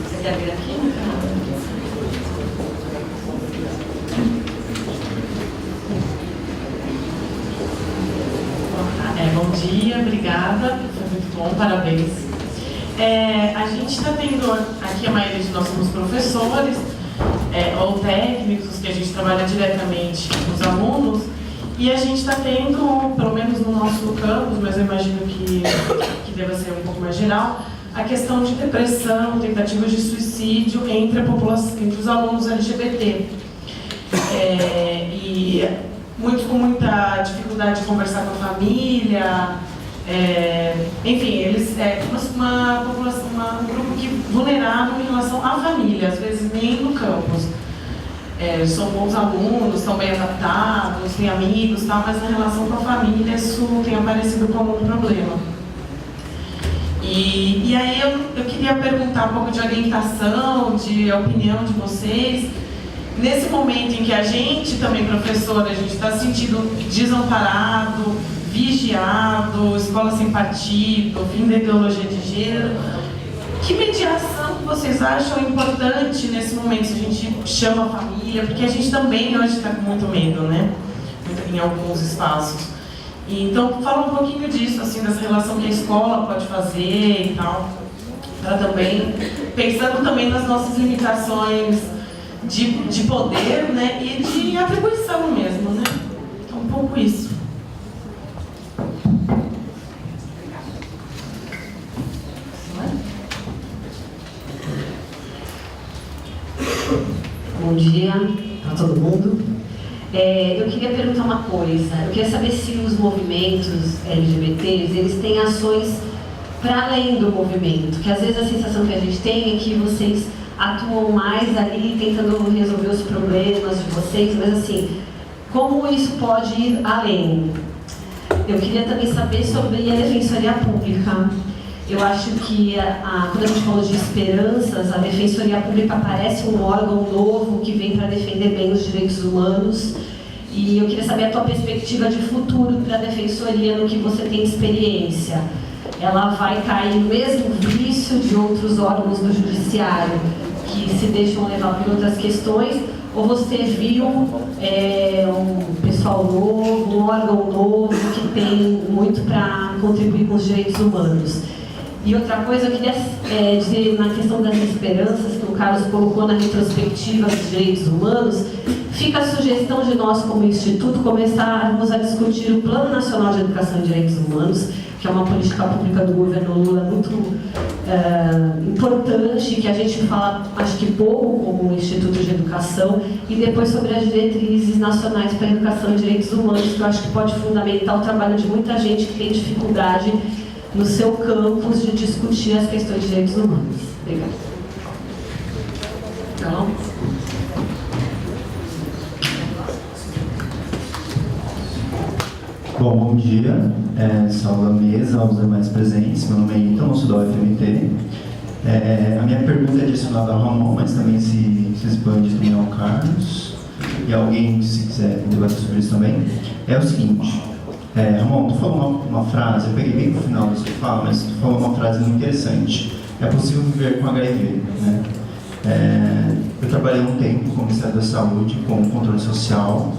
Você quer vir aqui? Bom dia, obrigada, foi muito bom, parabéns. A gente está tendo aqui, a maioria de nós somos professores, ou técnicos, que a gente trabalha diretamente com os alunos, e a gente está tendo, pelo menos no nosso campus, mas eu imagino que deva ser um pouco mais geral, a questão de depressão, tentativas de suicídio entre a população, entre os alunos LGBT. E muitos com muita dificuldade de conversar com a família, enfim, eles uma população, um grupo vulnerável em relação à família, às vezes nem no campus. São bons alunos, estão bem adaptados, têm amigos, tal, mas na relação com a família isso tem aparecido como um problema. E aí eu queria perguntar um pouco de orientação, de opinião de vocês. Nesse momento em que a gente também, professora, a gente está se sentindo desamparado, vigiado, escola sem partido, fim da ideologia de gênero, que mediação vocês acham importante nesse momento, se a gente chama a família, porque a gente também hoje está com muito medo, né? Em alguns espaços. Então, fala um pouquinho disso, assim, dessa relação que a escola pode fazer e tal, para também, pensando também nas nossas limitações de poder, né, e de atribuição mesmo, né? Então, um pouco isso. Bom dia para todo mundo. Eu queria perguntar uma coisa. Eu queria saber se os movimentos LGBTs, eles têm ações para além do movimento. Que às vezes a sensação que a gente tem é que vocês atuam mais ali tentando resolver os problemas de vocês, mas assim, como isso pode ir além? Eu queria também saber sobre a Defensoria Pública. Eu acho que quando a gente falou de esperanças, a Defensoria Pública parece um órgão novo que vem para defender bem os direitos humanos. E eu queria saber a tua perspectiva de futuro para a Defensoria, no que você tem experiência. Ela vai cair no mesmo vício de outros órgãos do Judiciário, que se deixam levar por outras questões, ou você viu um pessoal novo, um órgão novo, que tem muito para contribuir com os direitos humanos? E outra coisa, eu queria dizer, na questão das esperanças, que o Carlos colocou na retrospectiva dos direitos humanos, fica a sugestão de nós, como Instituto, começarmos a discutir o Plano Nacional de Educação e Direitos Humanos, que é uma política pública do governo Lula muito importante, que a gente fala, acho que pouco, como Instituto de Educação, e depois sobre as diretrizes nacionais para a educação e direitos humanos, que eu acho que pode fundamentar o trabalho de muita gente que tem dificuldade no seu campus de discutir as questões de direitos humanos. Obrigada. Então, bom dia, salve a mesa, aos demais presentes. Meu nome é Ítalo, sou da UFMT. A minha pergunta é direcionada ao Ramon, mas também se expande também ao Carlos. E alguém, se quiser debater sobre isso também. É o seguinte, Ramon, tu falou uma frase, eu peguei bem no final da sua fala, mas tu falou uma frase muito interessante. É possível viver com HIV, né? Eu trabalhei um tempo como Ministério da Saúde, com controle social,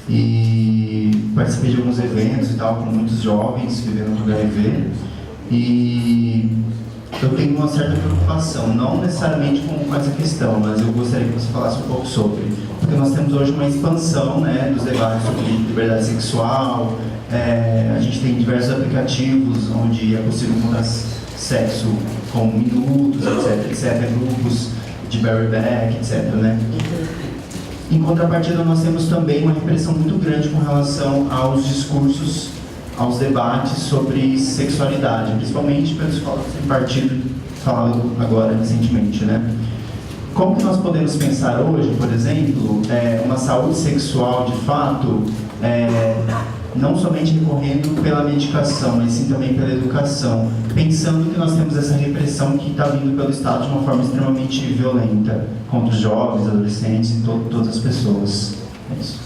e participei de alguns eventos e tal, com muitos jovens vivendo com HIV, e eu tenho uma certa preocupação, não necessariamente com essa questão, mas eu gostaria que você falasse um pouco sobre, porque nós temos hoje uma expansão, né, dos debates sobre liberdade sexual, a gente tem diversos aplicativos onde é possível encontrar sexo com minutos, etc, grupos de bareback, etc, né? Em contrapartida, nós temos também uma repressão muito grande com relação aos discursos, aos debates sobre sexualidade, principalmente pela escola sem partido, falado agora recentemente, né? Como que nós podemos pensar hoje, por exemplo, uma saúde sexual de fato, não somente recorrendo pela medicação, mas sim também pela educação, pensando que nós temos essa repressão que está vindo pelo Estado de uma forma extremamente violenta contra os jovens, adolescentes e todas as pessoas. É isso.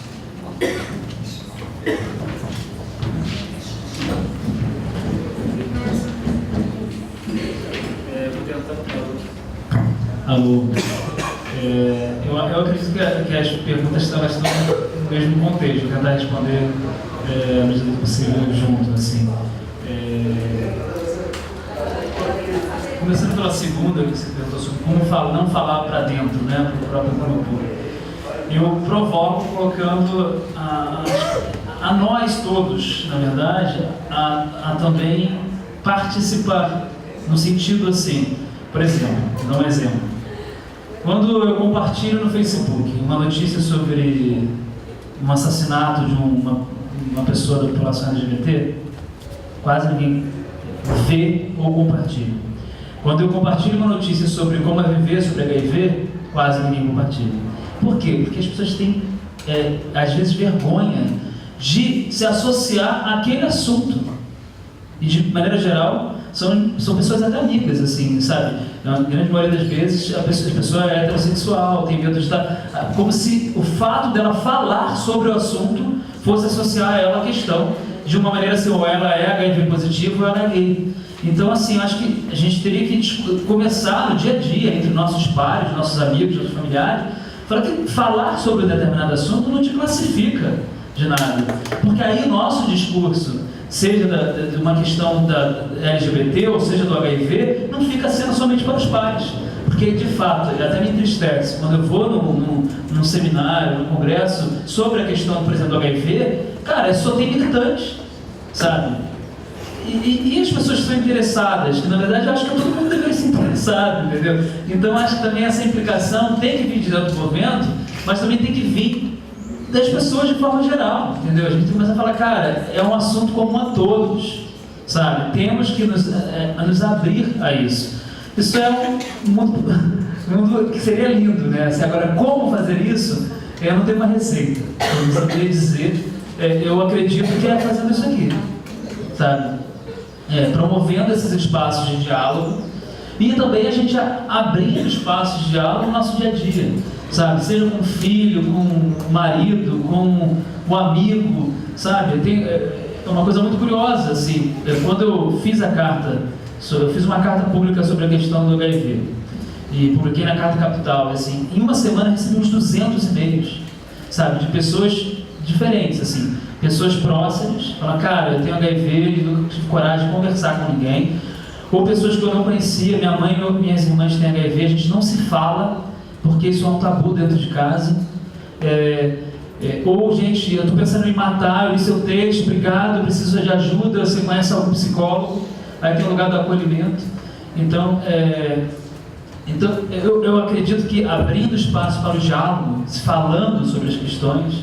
Alô. Eu acredito que as perguntas elas estão no mesmo contexto, vou tentar responder à medida que possível junto, assim. começando pela segunda, que você perguntou sobre como não falar para dentro, né, para o próprio grupo. Eu provoco colocando a nós todos, na verdade, a também participar, no sentido assim, por exemplo, vou dar um exemplo. Quando eu compartilho no Facebook uma notícia sobre um assassinato de uma pessoa da população LGBT, quase ninguém vê ou compartilha. Quando eu compartilho uma notícia sobre como é viver sobre HIV, quase ninguém compartilha. Por quê? Porque as pessoas têm, às vezes, vergonha de se associar àquele assunto. E, de maneira geral, são pessoas até amigas, assim, sabe? Na grande maioria das vezes, a pessoa é heterossexual, tem medo de estar... Como se o fato dela falar sobre o assunto fosse associar a ela a questão de uma maneira assim, ou ela é HIV positivo ou ela é gay. Então, assim, eu acho que a gente teria que começar no dia a dia, entre nossos pares, nossos amigos, nossos familiares, falar sobre um determinado assunto não te classifica de nada. Porque aí o nosso discurso, seja de uma questão da LGBT ou seja do HIV, não fica sendo somente para os pares. Porque, de fato, até me entristece, quando eu vou num seminário, num congresso, sobre a questão, por exemplo, do HIV, cara, só tem militantes, sabe? E as pessoas que são interessadas, que na verdade eu acho que todo mundo deveria ser interessado, entendeu? Então acho que também essa implicação tem que vir de dentro do movimento, mas também tem que vir das pessoas de forma geral, entendeu? A gente tem que começar a falar, cara, é um assunto comum a todos, sabe? Temos que nos abrir a isso. Isso é um mundo que seria lindo, né? Agora, como fazer isso? Eu não tenho uma receita, eu não saberia dizer. Eu acredito que é fazendo isso aqui, sabe? Promovendo esses espaços de diálogo e também a gente abrir espaços de diálogo no nosso dia a dia, sabe? Seja com o filho, com o marido, com o amigo, sabe? É uma coisa muito curiosa, assim, quando eu fiz eu fiz uma carta pública sobre a questão do HIV e publiquei na Carta Capital, assim, em uma semana recebi uns 200 e-mails, sabe? De pessoas diferentes, assim, pessoas próximas, falam, cara, eu tenho HIV e nunca tive coragem de conversar com ninguém, ou pessoas que eu não conhecia, minha mãe ou minhas irmãs têm HIV, a gente não se fala, porque isso é um tabu dentro de casa, ou, gente, eu estou pensando em matar, eu li seu texto, obrigado, eu preciso de ajuda, você conhece algum psicólogo? Aí tem o lugar do acolhimento. Então, eu acredito que abrindo espaço para o diálogo, falando sobre as questões,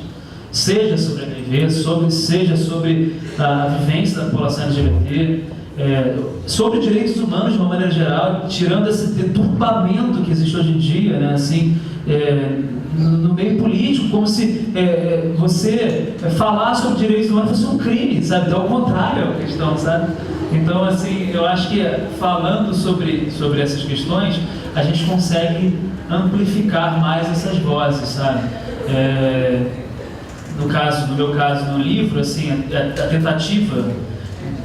seja sobre HIV, seja sobre a vivência da população LGBT, sobre direitos humanos de uma maneira geral, tirando esse deturpamento que existe hoje em dia, né, assim, no meio político, como se você falar sobre direitos humanos fosse um crime, sabe? Então, ao contrário a questão, sabe? Então, assim, eu acho que falando sobre essas questões, a gente consegue amplificar mais essas vozes, sabe? No meu caso, no livro, assim, a tentativa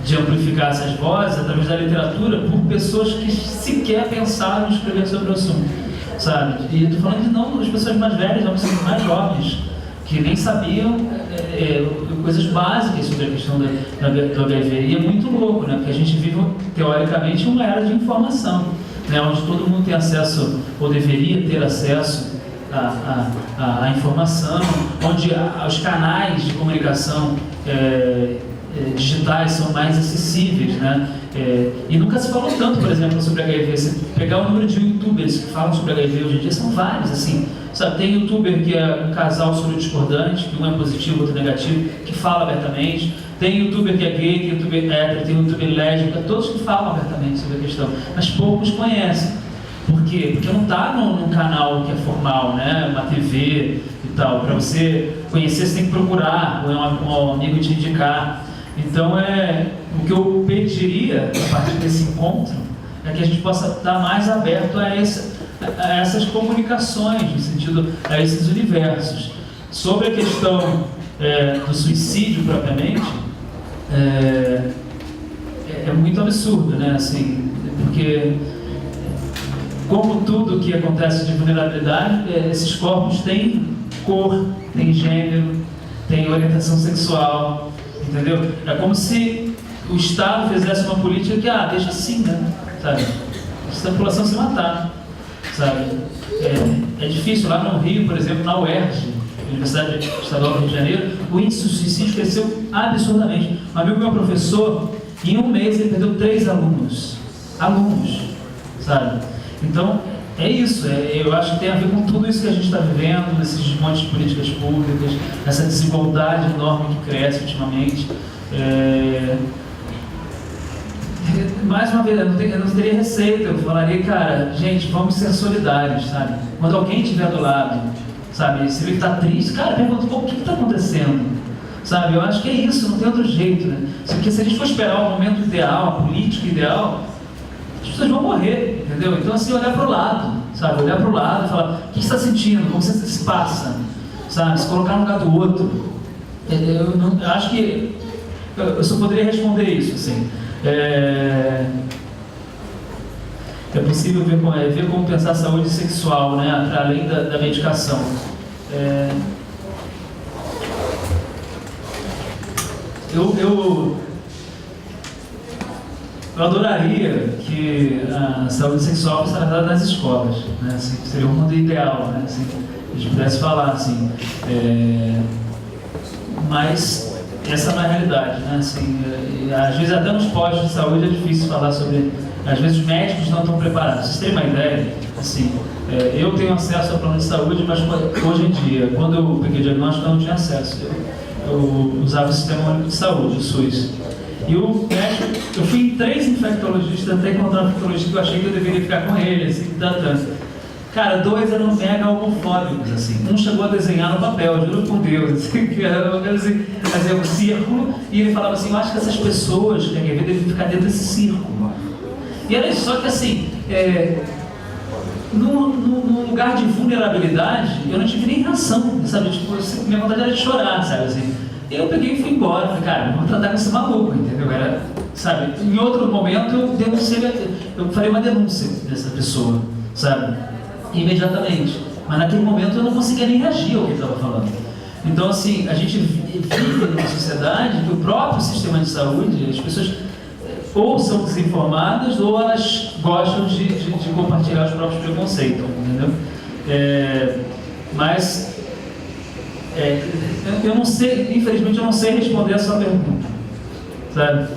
de amplificar essas vozes através da literatura por pessoas que sequer pensaram em escrever sobre o assunto, sabe? E estou falando de não as pessoas mais velhas, não pessoas mais jovens, que nem sabiam coisas básicas sobre a questão do HIV. E é muito louco, né? Porque a gente vive, teoricamente, uma era de informação, né? Onde todo mundo tem acesso, ou deveria ter acesso à informação, onde os canais de comunicação digitais são mais acessíveis, né? E nunca se falou tanto, por exemplo, sobre HIV. Se pegar o número de youtubers que falam sobre HIV hoje em dia, são vários, assim, sabe? Tem youtuber que é um casal discordante, que um é positivo, outro negativo, que fala abertamente. Tem youtuber que é gay, tem youtuber hétero, tem youtuber lésbica, todos que falam abertamente sobre a questão, mas poucos conhecem. Por quê? Porque não está num canal que é formal, né? Uma TV e tal. Para você conhecer, você tem que procurar, ou um amigo te indicar. Então, o que eu pediria, a partir desse encontro, é que a gente possa estar mais aberto a essas comunicações, no sentido, a esses universos. Sobre a questão do suicídio, propriamente, é muito absurdo, né? Assim, porque, como tudo que acontece de vulnerabilidade, esses corpos têm cor, têm gênero, têm orientação sexual, entendeu? É como se o Estado fizesse uma política que, deixa assim, né? Sabe? a população se matar, sabe? É difícil. Lá no Rio, por exemplo, na UERJ, Universidade Estadual do Rio de Janeiro, o índice de suicídio cresceu absurdamente. Um amigo meu, professor, em um mês ele perdeu 3 alunos, sabe? Então, é isso. Eu acho que tem a ver com tudo isso que a gente está vivendo, esses montes de políticas públicas, essa desigualdade enorme que cresce ultimamente. Mais uma vez, eu não teria receita. Eu falaria, cara, gente, vamos ser solidários, sabe? Quando alguém estiver do lado, sabe, se ele está triste, cara, pergunta, o que está acontecendo? Sabe, eu acho que é isso, não tem outro jeito, né? Porque se a gente for esperar o momento ideal, a política ideal, as pessoas vão morrer, entendeu? Então, assim, olhar para o lado, sabe? Olhar para o lado e falar, o que você está sentindo? Como você se passa? Sabe? Se colocar no lugar do outro. Eu acho que eu só poderia responder isso, assim. É possível ver como pensar a saúde sexual, né, para além da medicação. Eu adoraria que a saúde sexual fosse tratada nas escolas, né, assim, seria um mundo ideal, né, assim, a gente pudesse falar assim, mas essa não é a realidade, né, assim, às vezes até nos postos de saúde é difícil falar sobre, às vezes os médicos não estão preparados. Vocês terem uma ideia, assim, eu tenho acesso ao plano de saúde, mas hoje em dia, quando eu peguei o diagnóstico, eu não tinha acesso. Eu usava o Sistema Único de Saúde, o SUS. E o médico, eu fui em 3 infectologistas até encontrar um infectologista que eu achei que eu deveria ficar com ele, assim, tratando. Cara, 2 eram mega homofóbicos, assim. Um chegou a desenhar no papel, juro por Deus, assim, que era assim, fazer um círculo, e ele falava assim, eu acho que essas pessoas que devem ficar dentro desse círculo. E era isso, só que assim, num lugar de vulnerabilidade, eu não tive nem reação, sabe? Tipo, minha vontade era de chorar, sabe? Assim, eu peguei e fui embora, falei, cara, vamos tratar com esse maluco, entendeu? Era, sabe? Em outro momento, eu farei uma denúncia dessa pessoa, sabe? Imediatamente. Mas naquele momento eu não conseguia nem reagir ao que ele estava falando. Então, assim, a gente vive numa sociedade que o próprio sistema de saúde, as pessoas ou são desinformadas ou elas gostam de compartilhar os próprios preconceitos, entendeu? Mas eu não sei, infelizmente eu não sei responder a sua pergunta, sabe?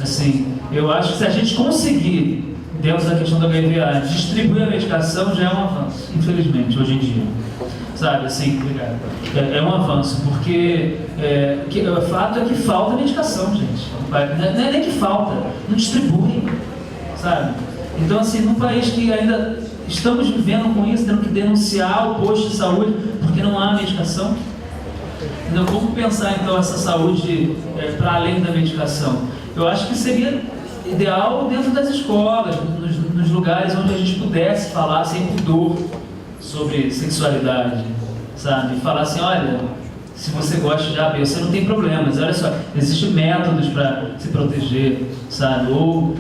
Assim, eu acho que se a gente conseguir, dentro da questão da HIV/AIDS, distribuir a medicação, já é um avanço, infelizmente, hoje em dia. Sabe, assim, obrigado. É um avanço, porque o fato é que falta medicação, gente. Não é nem que falta, não distribui, sabe? Então, assim, num país que ainda estamos vivendo com isso, tendo que denunciar o posto de saúde porque não há medicação. Então, como pensar, então, essa saúde para além da medicação? Eu acho que seria ideal dentro das escolas, nos lugares onde a gente pudesse falar sem pudor sobre sexualidade, sabe? Falar assim, olha, se você gosta de A, B, você não tem problemas, olha só, existem métodos para se proteger, sabe? Ou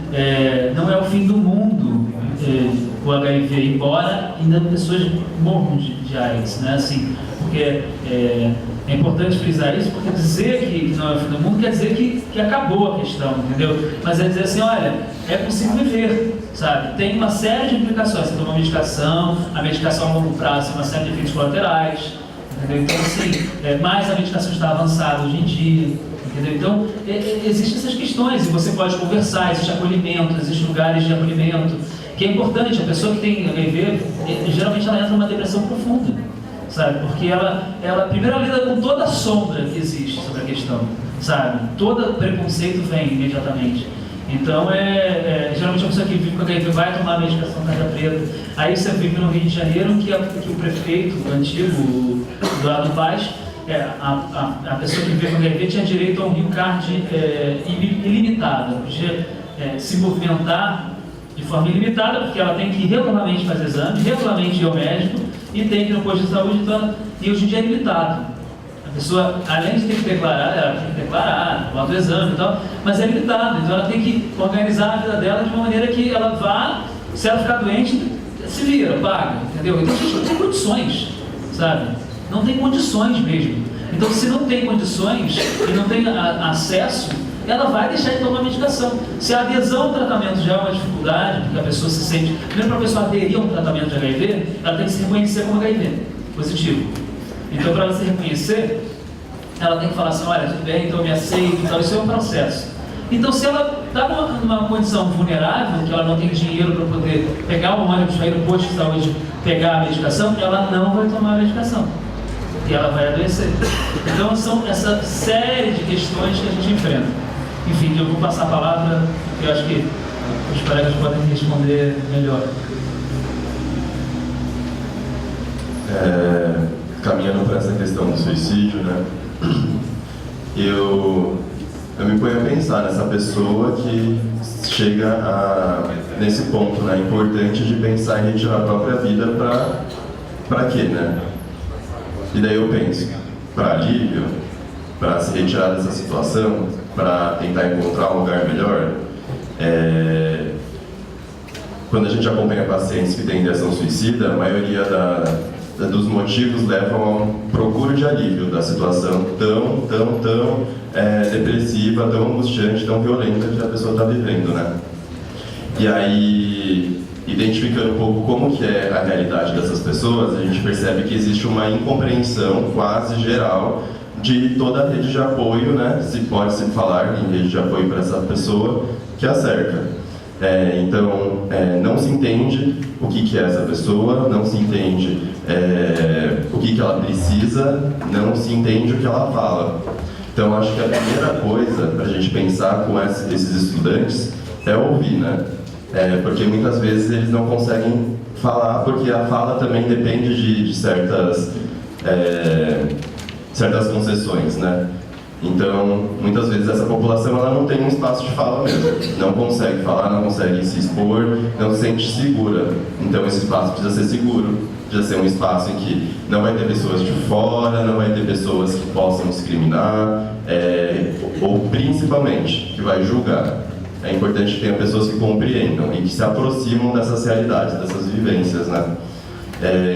não é o fim do mundo o HIV, embora ainda pessoas morram de AIDS, né? Assim, porque é importante frisar isso, porque dizer que não é o fim do mundo quer dizer que acabou a questão, entendeu? Mas é dizer assim, olha, é possível viver, sabe? Tem uma série de implicações, você toma medicação, a medicação a longo prazo tem uma série de efeitos colaterais, entendeu? Então, assim, mais a medicação está avançada hoje em dia, entendeu? Então, existem essas questões, e você pode conversar, existe acolhimento, existem lugares de acolhimento, que é importante. A pessoa que tem HIV, geralmente ela entra numa depressão profunda, sabe? Porque ela primeiro lida com toda a sombra que existe sobre a questão, sabe? Todo preconceito vem imediatamente. Então, geralmente a pessoa que vive com HIV vai tomar a medicação tarja preta. Aí você vive no Rio de Janeiro, que o prefeito antigo, Eduardo Paz, a pessoa que vive com HIV tinha direito a um Rio Card ilimitado, podia se movimentar de forma ilimitada, porque ela tem que regularmente fazer exame, regularmente ir ao médico, e tem que ir no posto de saúde, então, e hoje em dia é limitado. A pessoa, além de ter que declarar, ela tem que declarar, o autoexame e tal, mas é limitado, então ela tem que organizar a vida dela de uma maneira que ela vá, se ela ficar doente, se vira, paga, entendeu? Então a gente não tem condições, sabe? Não tem condições mesmo. Então, se não tem condições e não tem acesso, ela vai deixar de tomar medicação. Se a adesão ao tratamento já é uma dificuldade, porque a pessoa se sente... Primeiro, para a pessoa aderir a um tratamento de HIV, ela tem que se reconhecer como HIV positivo. Então, para ela se reconhecer, ela tem que falar assim, olha, tudo bem, então eu me aceito, então isso é um processo. Então, se ela está numa condição vulnerável, que ela não tem dinheiro para poder pegar um ônibus para ir no posto de saúde, pegar a medicação, ela não vai tomar a medicação. E ela vai adoecer. Então, são essa série de questões que a gente enfrenta. Enfim, eu vou passar a palavra, porque eu acho que os colegas podem responder melhor. Caminhando para essa questão do suicídio, né? Eu me ponho a pensar nessa pessoa que chega nesse ponto, né? Importante de pensar em retirar a própria vida para quê, né? E daí eu penso, para alívio, para se retirar dessa situação, para tentar encontrar um lugar melhor. Quando a gente acompanha pacientes que têm ideação suicida, a maioria dos motivos levam a uma procura de alívio da situação tão depressiva, tão angustiante, tão violenta que a pessoa está vivendo, né? E aí, identificando um pouco como que é a realidade dessas pessoas, a gente percebe que existe uma incompreensão quase geral de toda a rede de apoio, né? Se pode se falar em rede de apoio para essa pessoa que a cerca. Então, não se entende o que é essa pessoa, não se entende o que ela precisa, não se entende o que ela fala. Então, acho que a primeira coisa para a gente pensar com esses estudantes é ouvir, né? Porque muitas vezes eles não conseguem falar, porque a fala também depende de certas concessões, né? Então, muitas vezes essa população ela não tem um espaço de fala mesmo, não consegue falar, não consegue se expor, não se sente segura. Então, esse espaço precisa ser seguro, precisa ser um espaço em que não vai ter pessoas de fora, não vai ter pessoas que possam discriminar, ou principalmente que vai julgar. É importante que tenha pessoas que compreendam e que se aproximam dessas realidades, dessas vivências, né?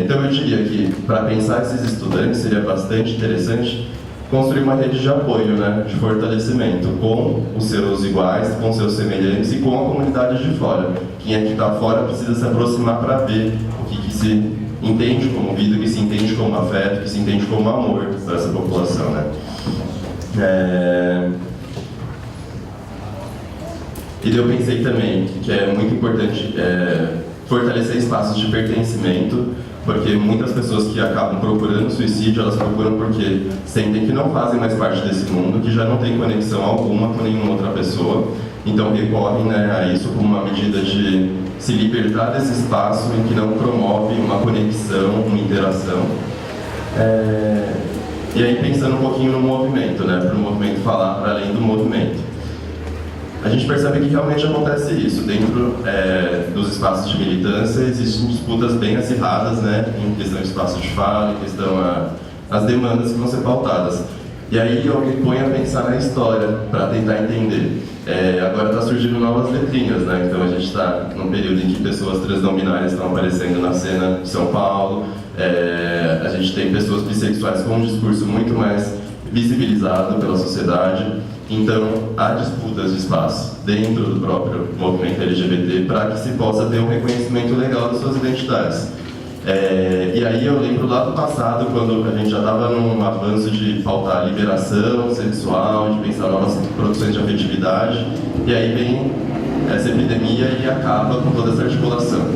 Então, eu diria que para pensar esses estudantes seria bastante interessante construir uma rede de apoio, né, de fortalecimento com os seus iguais, com os seus semelhantes e com a comunidade de fora. Quem é que está fora precisa se aproximar para ver o que se entende como vida, o que se entende como afeto, o que se entende como amor para essa população, né. E eu pensei também que é muito importante fortalecer espaços de pertencimento, porque muitas pessoas que acabam procurando suicídio, elas procuram porque sentem que não fazem mais parte desse mundo, que já não tem conexão alguma com nenhuma outra pessoa, então recorrem, né, a isso como uma medida de se libertar desse espaço em que não promove uma conexão, uma interação. E aí pensando um pouquinho no movimento, né, para o movimento falar para além do movimento. A gente percebe que realmente acontece isso. Dentro dos espaços de militância existem disputas bem acirradas, né, em questão de espaço de fala, em questão às demandas que vão ser pautadas. E aí eu me ponho a pensar na história para tentar entender. Agora está surgindo novas letrinhas, né? Então a gente está num período em que pessoas transnominais estão aparecendo na cena de São Paulo. A gente tem pessoas bissexuais com um discurso muito mais visibilizado pela sociedade. Então, há disputas de espaço dentro do próprio movimento LGBT para que se possa ter um reconhecimento legal das suas identidades. E aí eu lembro lá do passado, quando a gente já estava num avanço de pautar liberação sexual, de pensar novas produções de afetividade, e aí vem essa epidemia e acaba com toda essa articulação.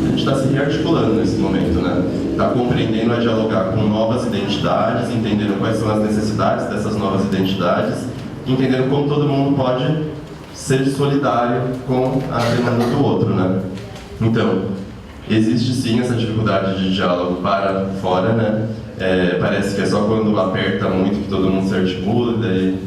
A gente está se rearticulando nesse momento, né? Está compreendendo a dialogar com novas identidades, entendendo quais são as necessidades dessas novas identidades, entendendo como todo mundo pode ser solidário com a demanda do outro, né? Então, existe sim essa dificuldade de diálogo para fora, né? Parece que é só quando aperta muito que todo mundo se articula, daí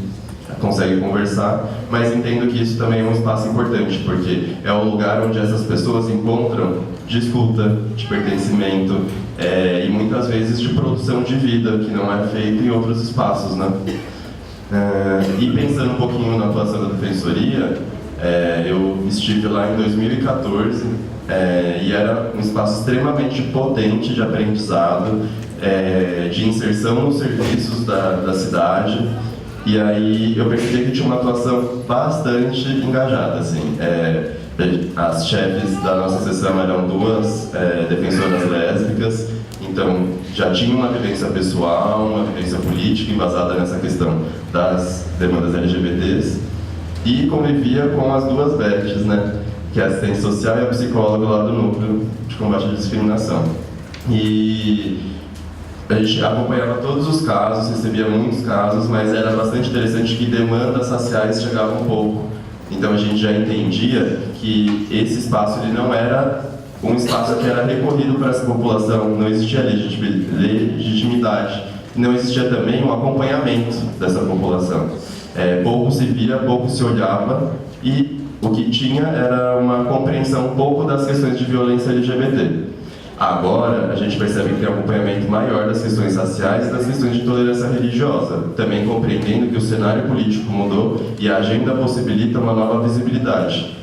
consegue conversar, mas entendo que isso também é um espaço importante, porque é o lugar onde essas pessoas encontram de escuta, de pertencimento e muitas vezes de produção de vida, que não é feito em outros espaços, né? E pensando um pouquinho na atuação da Defensoria, eu estive lá em 2014 e era um espaço extremamente potente de aprendizado, de inserção nos serviços da cidade, E aí eu percebi que tinha uma atuação bastante engajada, assim. As chefes da nossa sessão eram duas defensoras lésbicas, então já tinha uma vivência pessoal, uma vivência política embasada nessa questão das demandas LGBTs, e convivia com as duas Beths, né, que é a assistente social e a psicóloga lá do Núcleo de Combate à Discriminação. E a gente acompanhava todos os casos, recebia muitos casos, mas era bastante interessante que demandas raciais chegavam pouco. Então a gente já entendia que esse espaço ele não era um espaço que era recorrido para essa população, não existia legitimidade, não existia também um acompanhamento dessa população. Pouco se via, pouco se olhava, e o que tinha era uma compreensão um pouco das questões de violência LGBT. Agora, a gente percebe que tem um acompanhamento maior das questões raciais e das questões de intolerância religiosa, também compreendendo que o cenário político mudou e a agenda possibilita uma nova visibilidade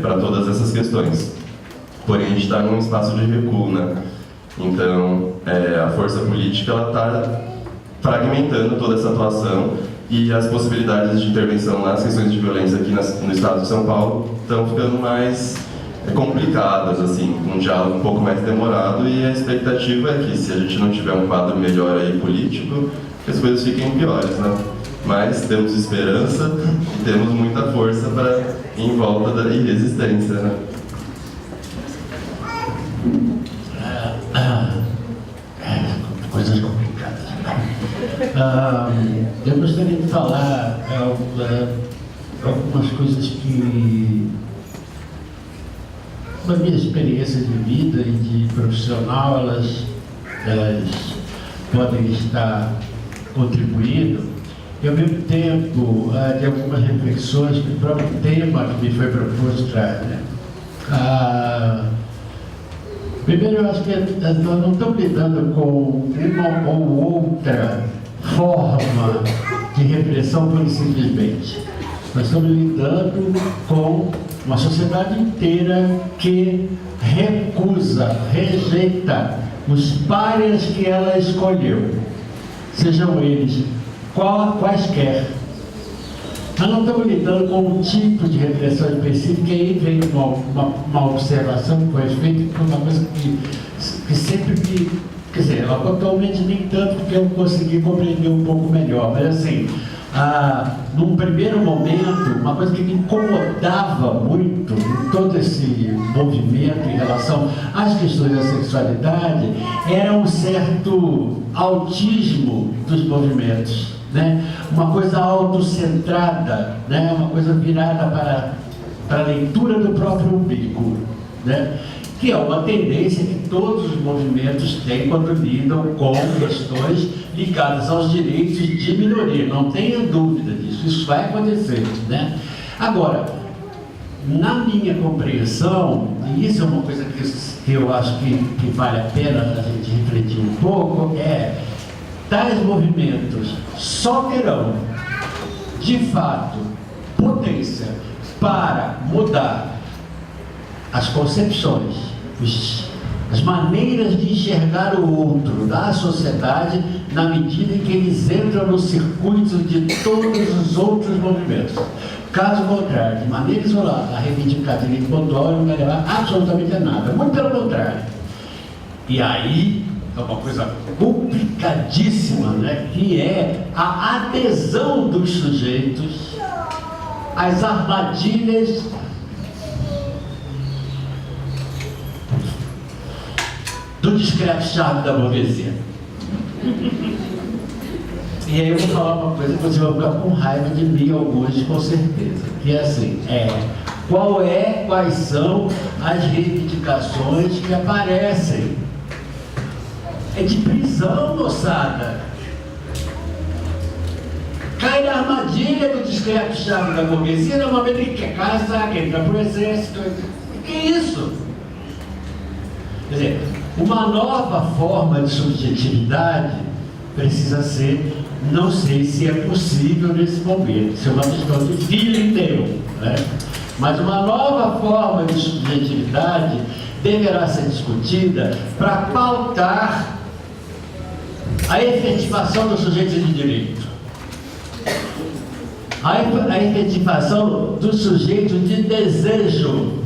para todas essas questões. Porém, a gente está num espaço de recuo, né? Então, a força política está fragmentando toda essa atuação, e as possibilidades de intervenção nas questões de violência aqui no estado de São Paulo estão ficando mais complicadas, assim, um diálogo um pouco mais demorado, e a expectativa é que, se a gente não tiver um quadro melhor aí político, que as coisas fiquem piores, né? Mas temos esperança e temos muita força para ir em volta da resistência, né? Coisas complicadas. Eu gostaria de falar algumas coisas que, na minha experiência de vida e de profissional, elas podem estar contribuindo, e ao mesmo tempo de algumas reflexões que o próprio tema que me foi proposto traz, né? Primeiro, eu acho que nós não estamos lidando com uma ou outra forma de repressão pura e simplesmente. Nós estamos lidando com uma sociedade inteira que recusa, rejeita os párias que ela escolheu, sejam eles quaisquer. Nós não estamos lidando com um tipo de repressão específica, e aí vem uma observação que foi feita, por uma coisa que sempre me... Quer dizer, atualmente nem tanto, porque eu consegui compreender um pouco melhor, mas assim, num primeiro momento, uma coisa que me incomodava muito em todo esse movimento em relação às questões da sexualidade era um certo autismo dos movimentos, né? Uma coisa autocentrada, né? Uma coisa virada para a leitura do próprio umbigo, né? Que é uma tendência que todos os movimentos têm quando lidam com questões ligadas aos direitos de minoria. Não tenha dúvida disso, isso vai acontecer, né? Agora, na minha compreensão, e isso é uma coisa que eu acho que vale a pena a gente refletir um pouco, tais movimentos só terão, de fato, potência para mudar as concepções, as maneiras de enxergar o outro da sociedade, na medida em que eles entram no circuito de todos os outros movimentos. Caso contrário, de maneira isolada, a reivindicar direito pontual não vai levar absolutamente a nada, muito pelo contrário. E aí é uma coisa complicadíssima, né? Que é a adesão dos sujeitos às armadilhas do discreto charme da burguesia. E aí eu vou falar uma coisa que você vai ficar com raiva de mim, alguns, com certeza. Que é assim, quais são as reivindicações que aparecem? É de prisão, moçada. Cai na armadilha do discreto charme da burguesia, normalmente ele quer casar, quer entrar pro exército. Que é isso? Quer dizer, uma nova forma de subjetividade precisa ser, não sei se é possível nesse momento, isso é uma questão de feeling meu, né? Mas uma nova forma de subjetividade deverá ser discutida para pautar a efetivação dos sujeitos de direito. A efetivação do sujeito de desejo,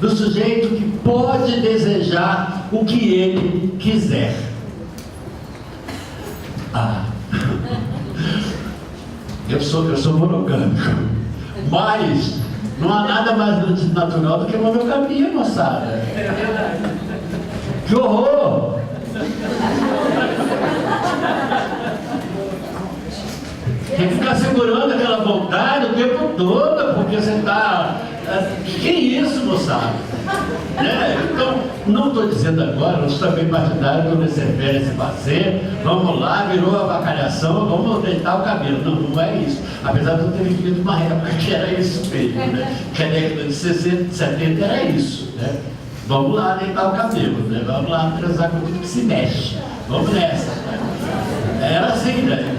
do sujeito que pode desejar o que ele quiser. Eu sou monogâmico, mas não há nada mais natural do que monogamia, moçada. Que horror! Tem que ficar segurando aquela vontade o tempo todo, porque você está... Que isso, moçada? Né? Então, não estou dizendo agora, não sou também partidário quando você fere se fazer, vamos lá, virou avacalhação, vamos deitar o cabelo. Não, não é isso. Apesar de eu ter vivido uma época que era isso mesmo, né? Que a década de 60, 70 era isso, né? Vamos lá deitar o cabelo, né? Vamos lá transar com tudo que se mexe. Vamos nessa. Né? Era assim, né?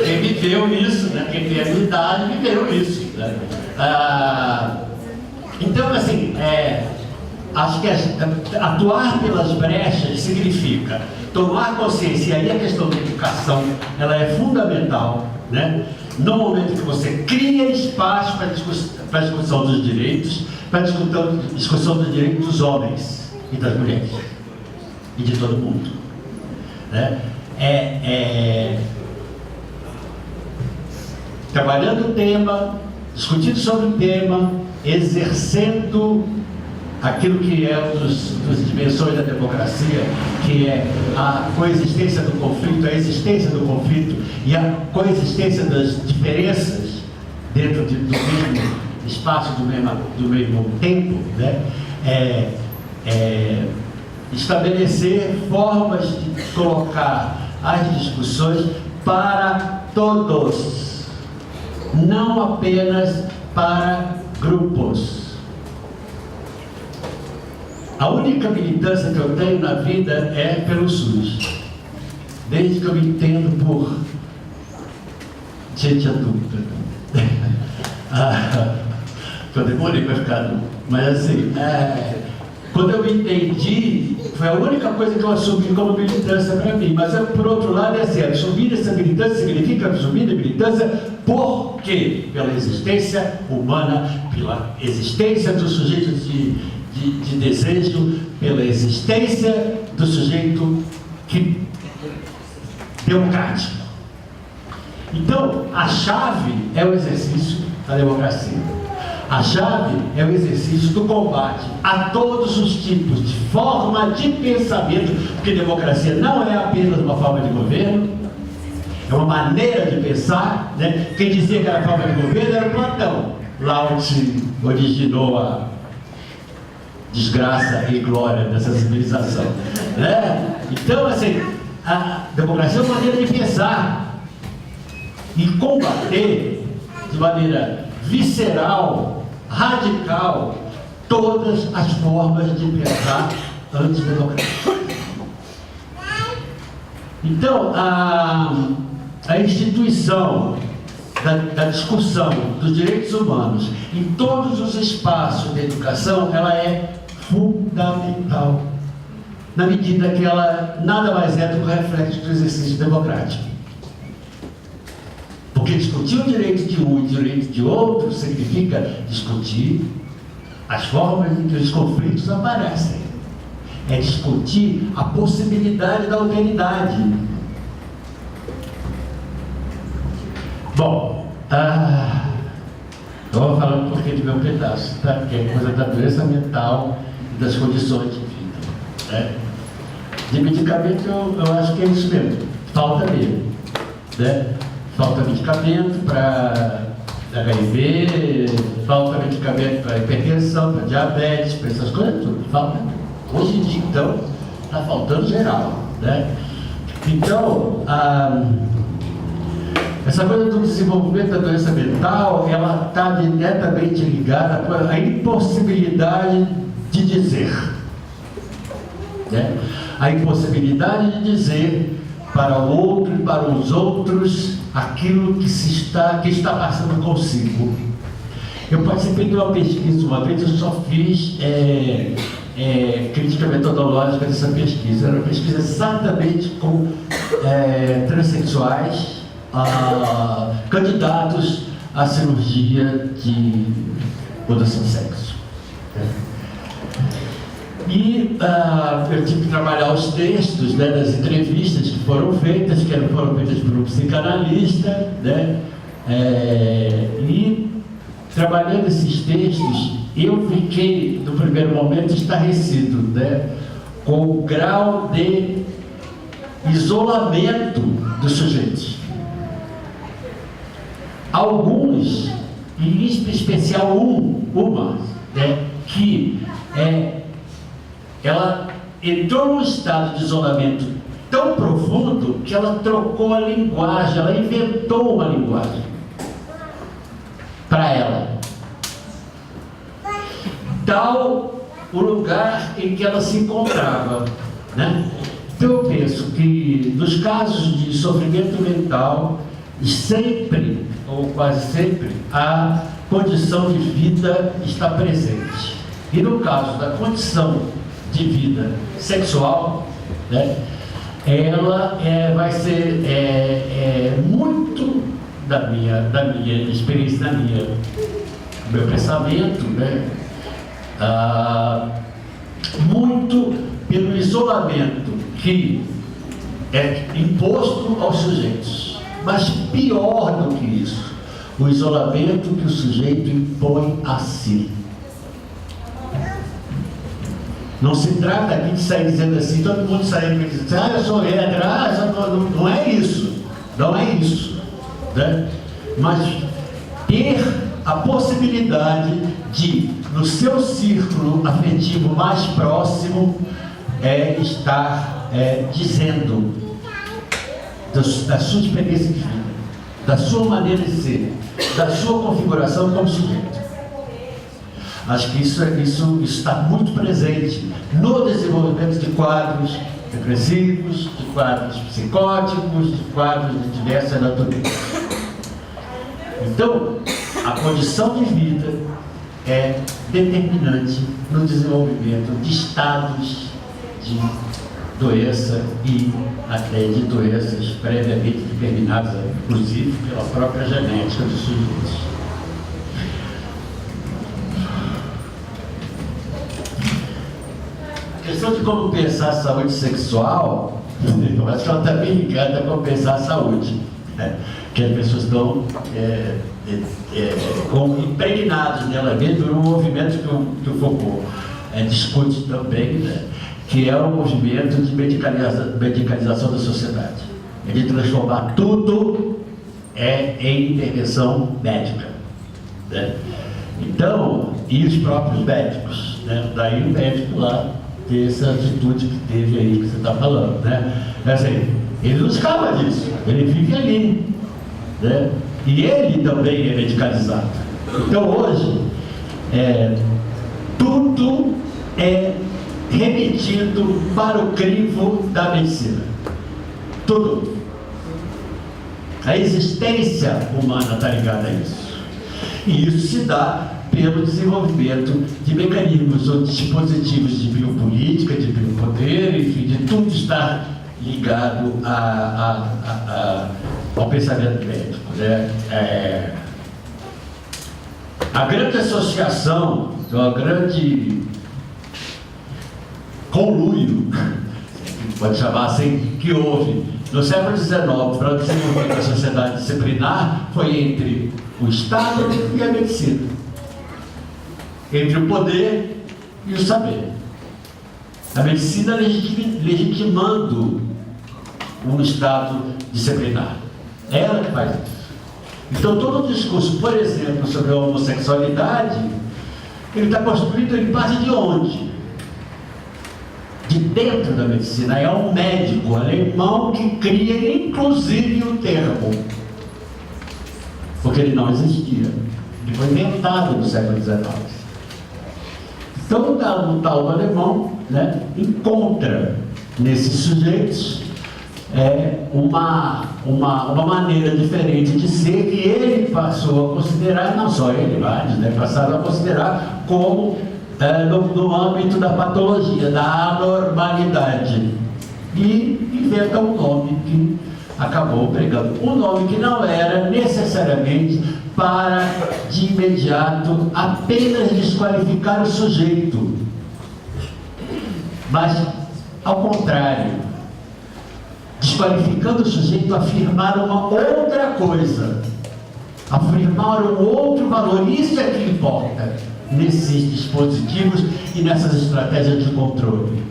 Quem viveu isso, né? Quem tem a minha idade viveu isso. Né? Então, assim, acho que atuar pelas brechas significa tomar consciência, e aí a questão da educação, ela é fundamental, né? No momento que você cria espaço para a discussão dos direitos, para a discussão dos direitos dos homens e das mulheres, e de todo mundo. Né? Trabalhando o tema, discutindo sobre o tema, exercendo aquilo que é uma das dimensões da democracia, que é a coexistência do conflito, a existência do conflito e a coexistência das diferenças dentro do mesmo espaço, do mesmo tempo, né? Estabelecer formas de colocar as discussões para todos, não apenas para grupos. A única militância que eu tenho na vida é pelo SUS, desde que eu me entendo por gente adulta. Eu demorei para ficar, mas assim, quando eu me entendi, foi a única coisa que eu assumi como militância para mim. Mas por outro lado é assim, assumir essa militância significa assumir a militância por quê? Pela existência humana, pela existência do sujeito de desejo, pela existência do sujeito democrático. Então, a chave é o exercício da democracia. A chave é o exercício do combate a todos os tipos de forma de pensamento, porque democracia não é apenas uma forma de governo, é uma maneira de pensar, né? Quem dizia que era forma de governo era Platão. Lá onde originou a desgraça e glória dessa civilização, né? Então, assim, a democracia é uma maneira de pensar e combater de maneira visceral, radical, todas as formas de pensar antidemocráticas. Então, a instituição da discussão dos direitos humanos em todos os espaços de educação, ela é fundamental, na medida que ela nada mais é do que o reflexo do exercício democrático. Porque discutir o direito de um e o direito de outro significa discutir as formas em que os conflitos aparecem. É discutir a possibilidade da alteridade. Bom, eu vou falar um pouquinho do meu pedaço, tá? Que é coisa da doença mental e das condições de vida. Né? De medicamento, eu acho que é isso mesmo, falta mesmo. Né? Falta medicamento para HIV, falta medicamento para hipertensão, para diabetes, para essas coisas, tudo. Falta. Hoje em dia, então, está faltando geral. Né? Então, essa coisa do desenvolvimento da doença mental, ela está diretamente ligada à impossibilidade de dizer. Né? A impossibilidade de dizer para o outro e para os outros aquilo que está passando consigo. Eu participei de uma pesquisa uma vez, eu só fiz crítica metodológica dessa pesquisa. Era uma pesquisa exatamente com transexuais, candidatos a cirurgia de mudança de sexo. E eu tive que trabalhar os textos, né, das entrevistas que foram feitas por um psicanalista, né, e trabalhando esses textos, eu fiquei, no primeiro momento, estarrecido, né, com o grau de isolamento dos sujeitos. Alguns, em especial uma, né, que ela entrou num estado de isolamento tão profundo que ela trocou a linguagem, ela inventou uma linguagem para ela. Tal o lugar em que ela se encontrava, né? Então eu penso que nos casos de sofrimento mental, sempre, ou quase sempre, a condição de vida está presente. E no caso da condição de vida sexual, né, ela vai ser muito da minha experiência, do meu pensamento, né, muito pelo isolamento que é imposto aos sujeitos, mas pior do que isso, o isolamento que o sujeito impõe a si. Não se trata aqui de sair dizendo assim, todo mundo saindo e dizendo, eu sou hétero, não é isso, não é isso, né? Mas ter a possibilidade de, no seu círculo afetivo mais próximo, estar dizendo da sua experiência de vida, da sua maneira de ser, da sua configuração como sujeito. Acho que isso está muito presente no desenvolvimento de quadros depressivos, de quadros psicóticos, de quadros de diversa natureza. Então, a condição de vida é determinante no desenvolvimento de estados de doença e até de doenças previamente determinadas, inclusive pela própria genética dos sujeitos. A questão de como pensar a saúde sexual, eu acho que ela está bem ligada a como pensar a saúde, né? Que as pessoas estão impregnadas nela mesmo, no movimento que o Foucault discute também, né? Que é o movimento de medicalização da sociedade. É de transformar tudo em intervenção médica, né? Então, e os próprios médicos, né? Daí o médico lá ter essa atitude que teve aí, que você está falando, né? Assim, ele não escapa disso, ele vive ali, né? E ele também é medicalizado. Então hoje, tudo é remetido para o crivo da medicina. Tudo. A existência humana está ligada a isso. E isso se dá pelo desenvolvimento de mecanismos ou dispositivos de biopolítica, de biopoder, enfim, de tudo está ligado ao pensamento médico, né? A grande associação, a grande conluio, pode chamar assim, que houve no século XIX para o desenvolvimento da sociedade disciplinar foi entre o Estado e a medicina, entre o poder e o saber. A medicina legitimando um Estado disciplinar. É ela que faz isso. Então todo o discurso, por exemplo, sobre a homossexualidade, ele está construído em base de onde? De dentro da medicina. É um médico alemão que cria inclusive o termo, porque ele não existia. Ele foi inventado no século XIX. Então o tal alemão, né, encontra nesses sujeitos uma maneira diferente de ser que ele passou a considerar, não só ele, vários, né, passaram a considerar como no âmbito da patologia, da anormalidade. E inventa um nome que acabou pregando um nome que não era necessariamente para, de imediato, apenas desqualificar o sujeito, mas, ao contrário, desqualificando o sujeito, afirmar uma outra coisa, afirmar um outro valor. Isso é que importa nesses dispositivos e nessas estratégias de controle.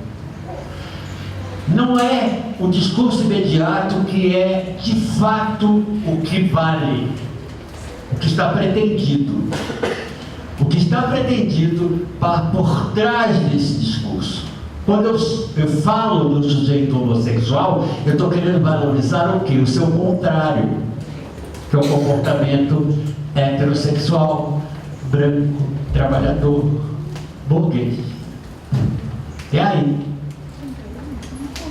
Não é o discurso imediato que é, de fato, o que vale, o que está pretendido. O que está pretendido por trás desse discurso. Quando eu falo do sujeito homossexual, eu estou querendo valorizar o quê? O seu contrário, que é o comportamento heterossexual, branco, trabalhador, burguês. É aí.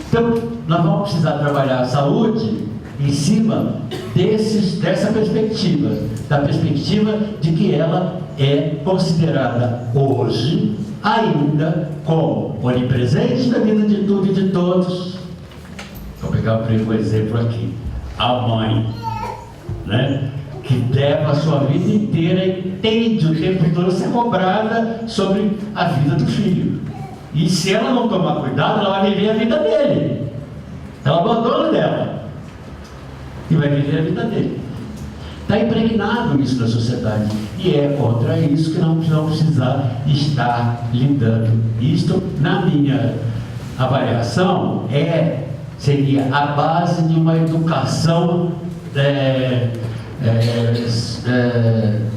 Então, nós vamos precisar trabalhar a saúde em cima dessa perspectiva, da perspectiva de que ela é considerada hoje, ainda, como onipresente na vida de tudo e de todos. Vou pegar o exemplo aqui. A mãe, né? Que deve a sua vida inteira e tende o tempo todo ser cobrada sobre a vida do filho. E se ela não tomar cuidado, ela vai viver a vida dele. Ela abandona dela e vai viver a vida dele. Está impregnado isso na sociedade. E é contra isso que nós vamos precisar estar lidando. Isto, na minha avaliação, seria a base de uma educação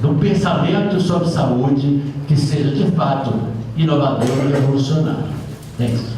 do pensamento sobre saúde que seja de fato inovador e revolucionário. É isso.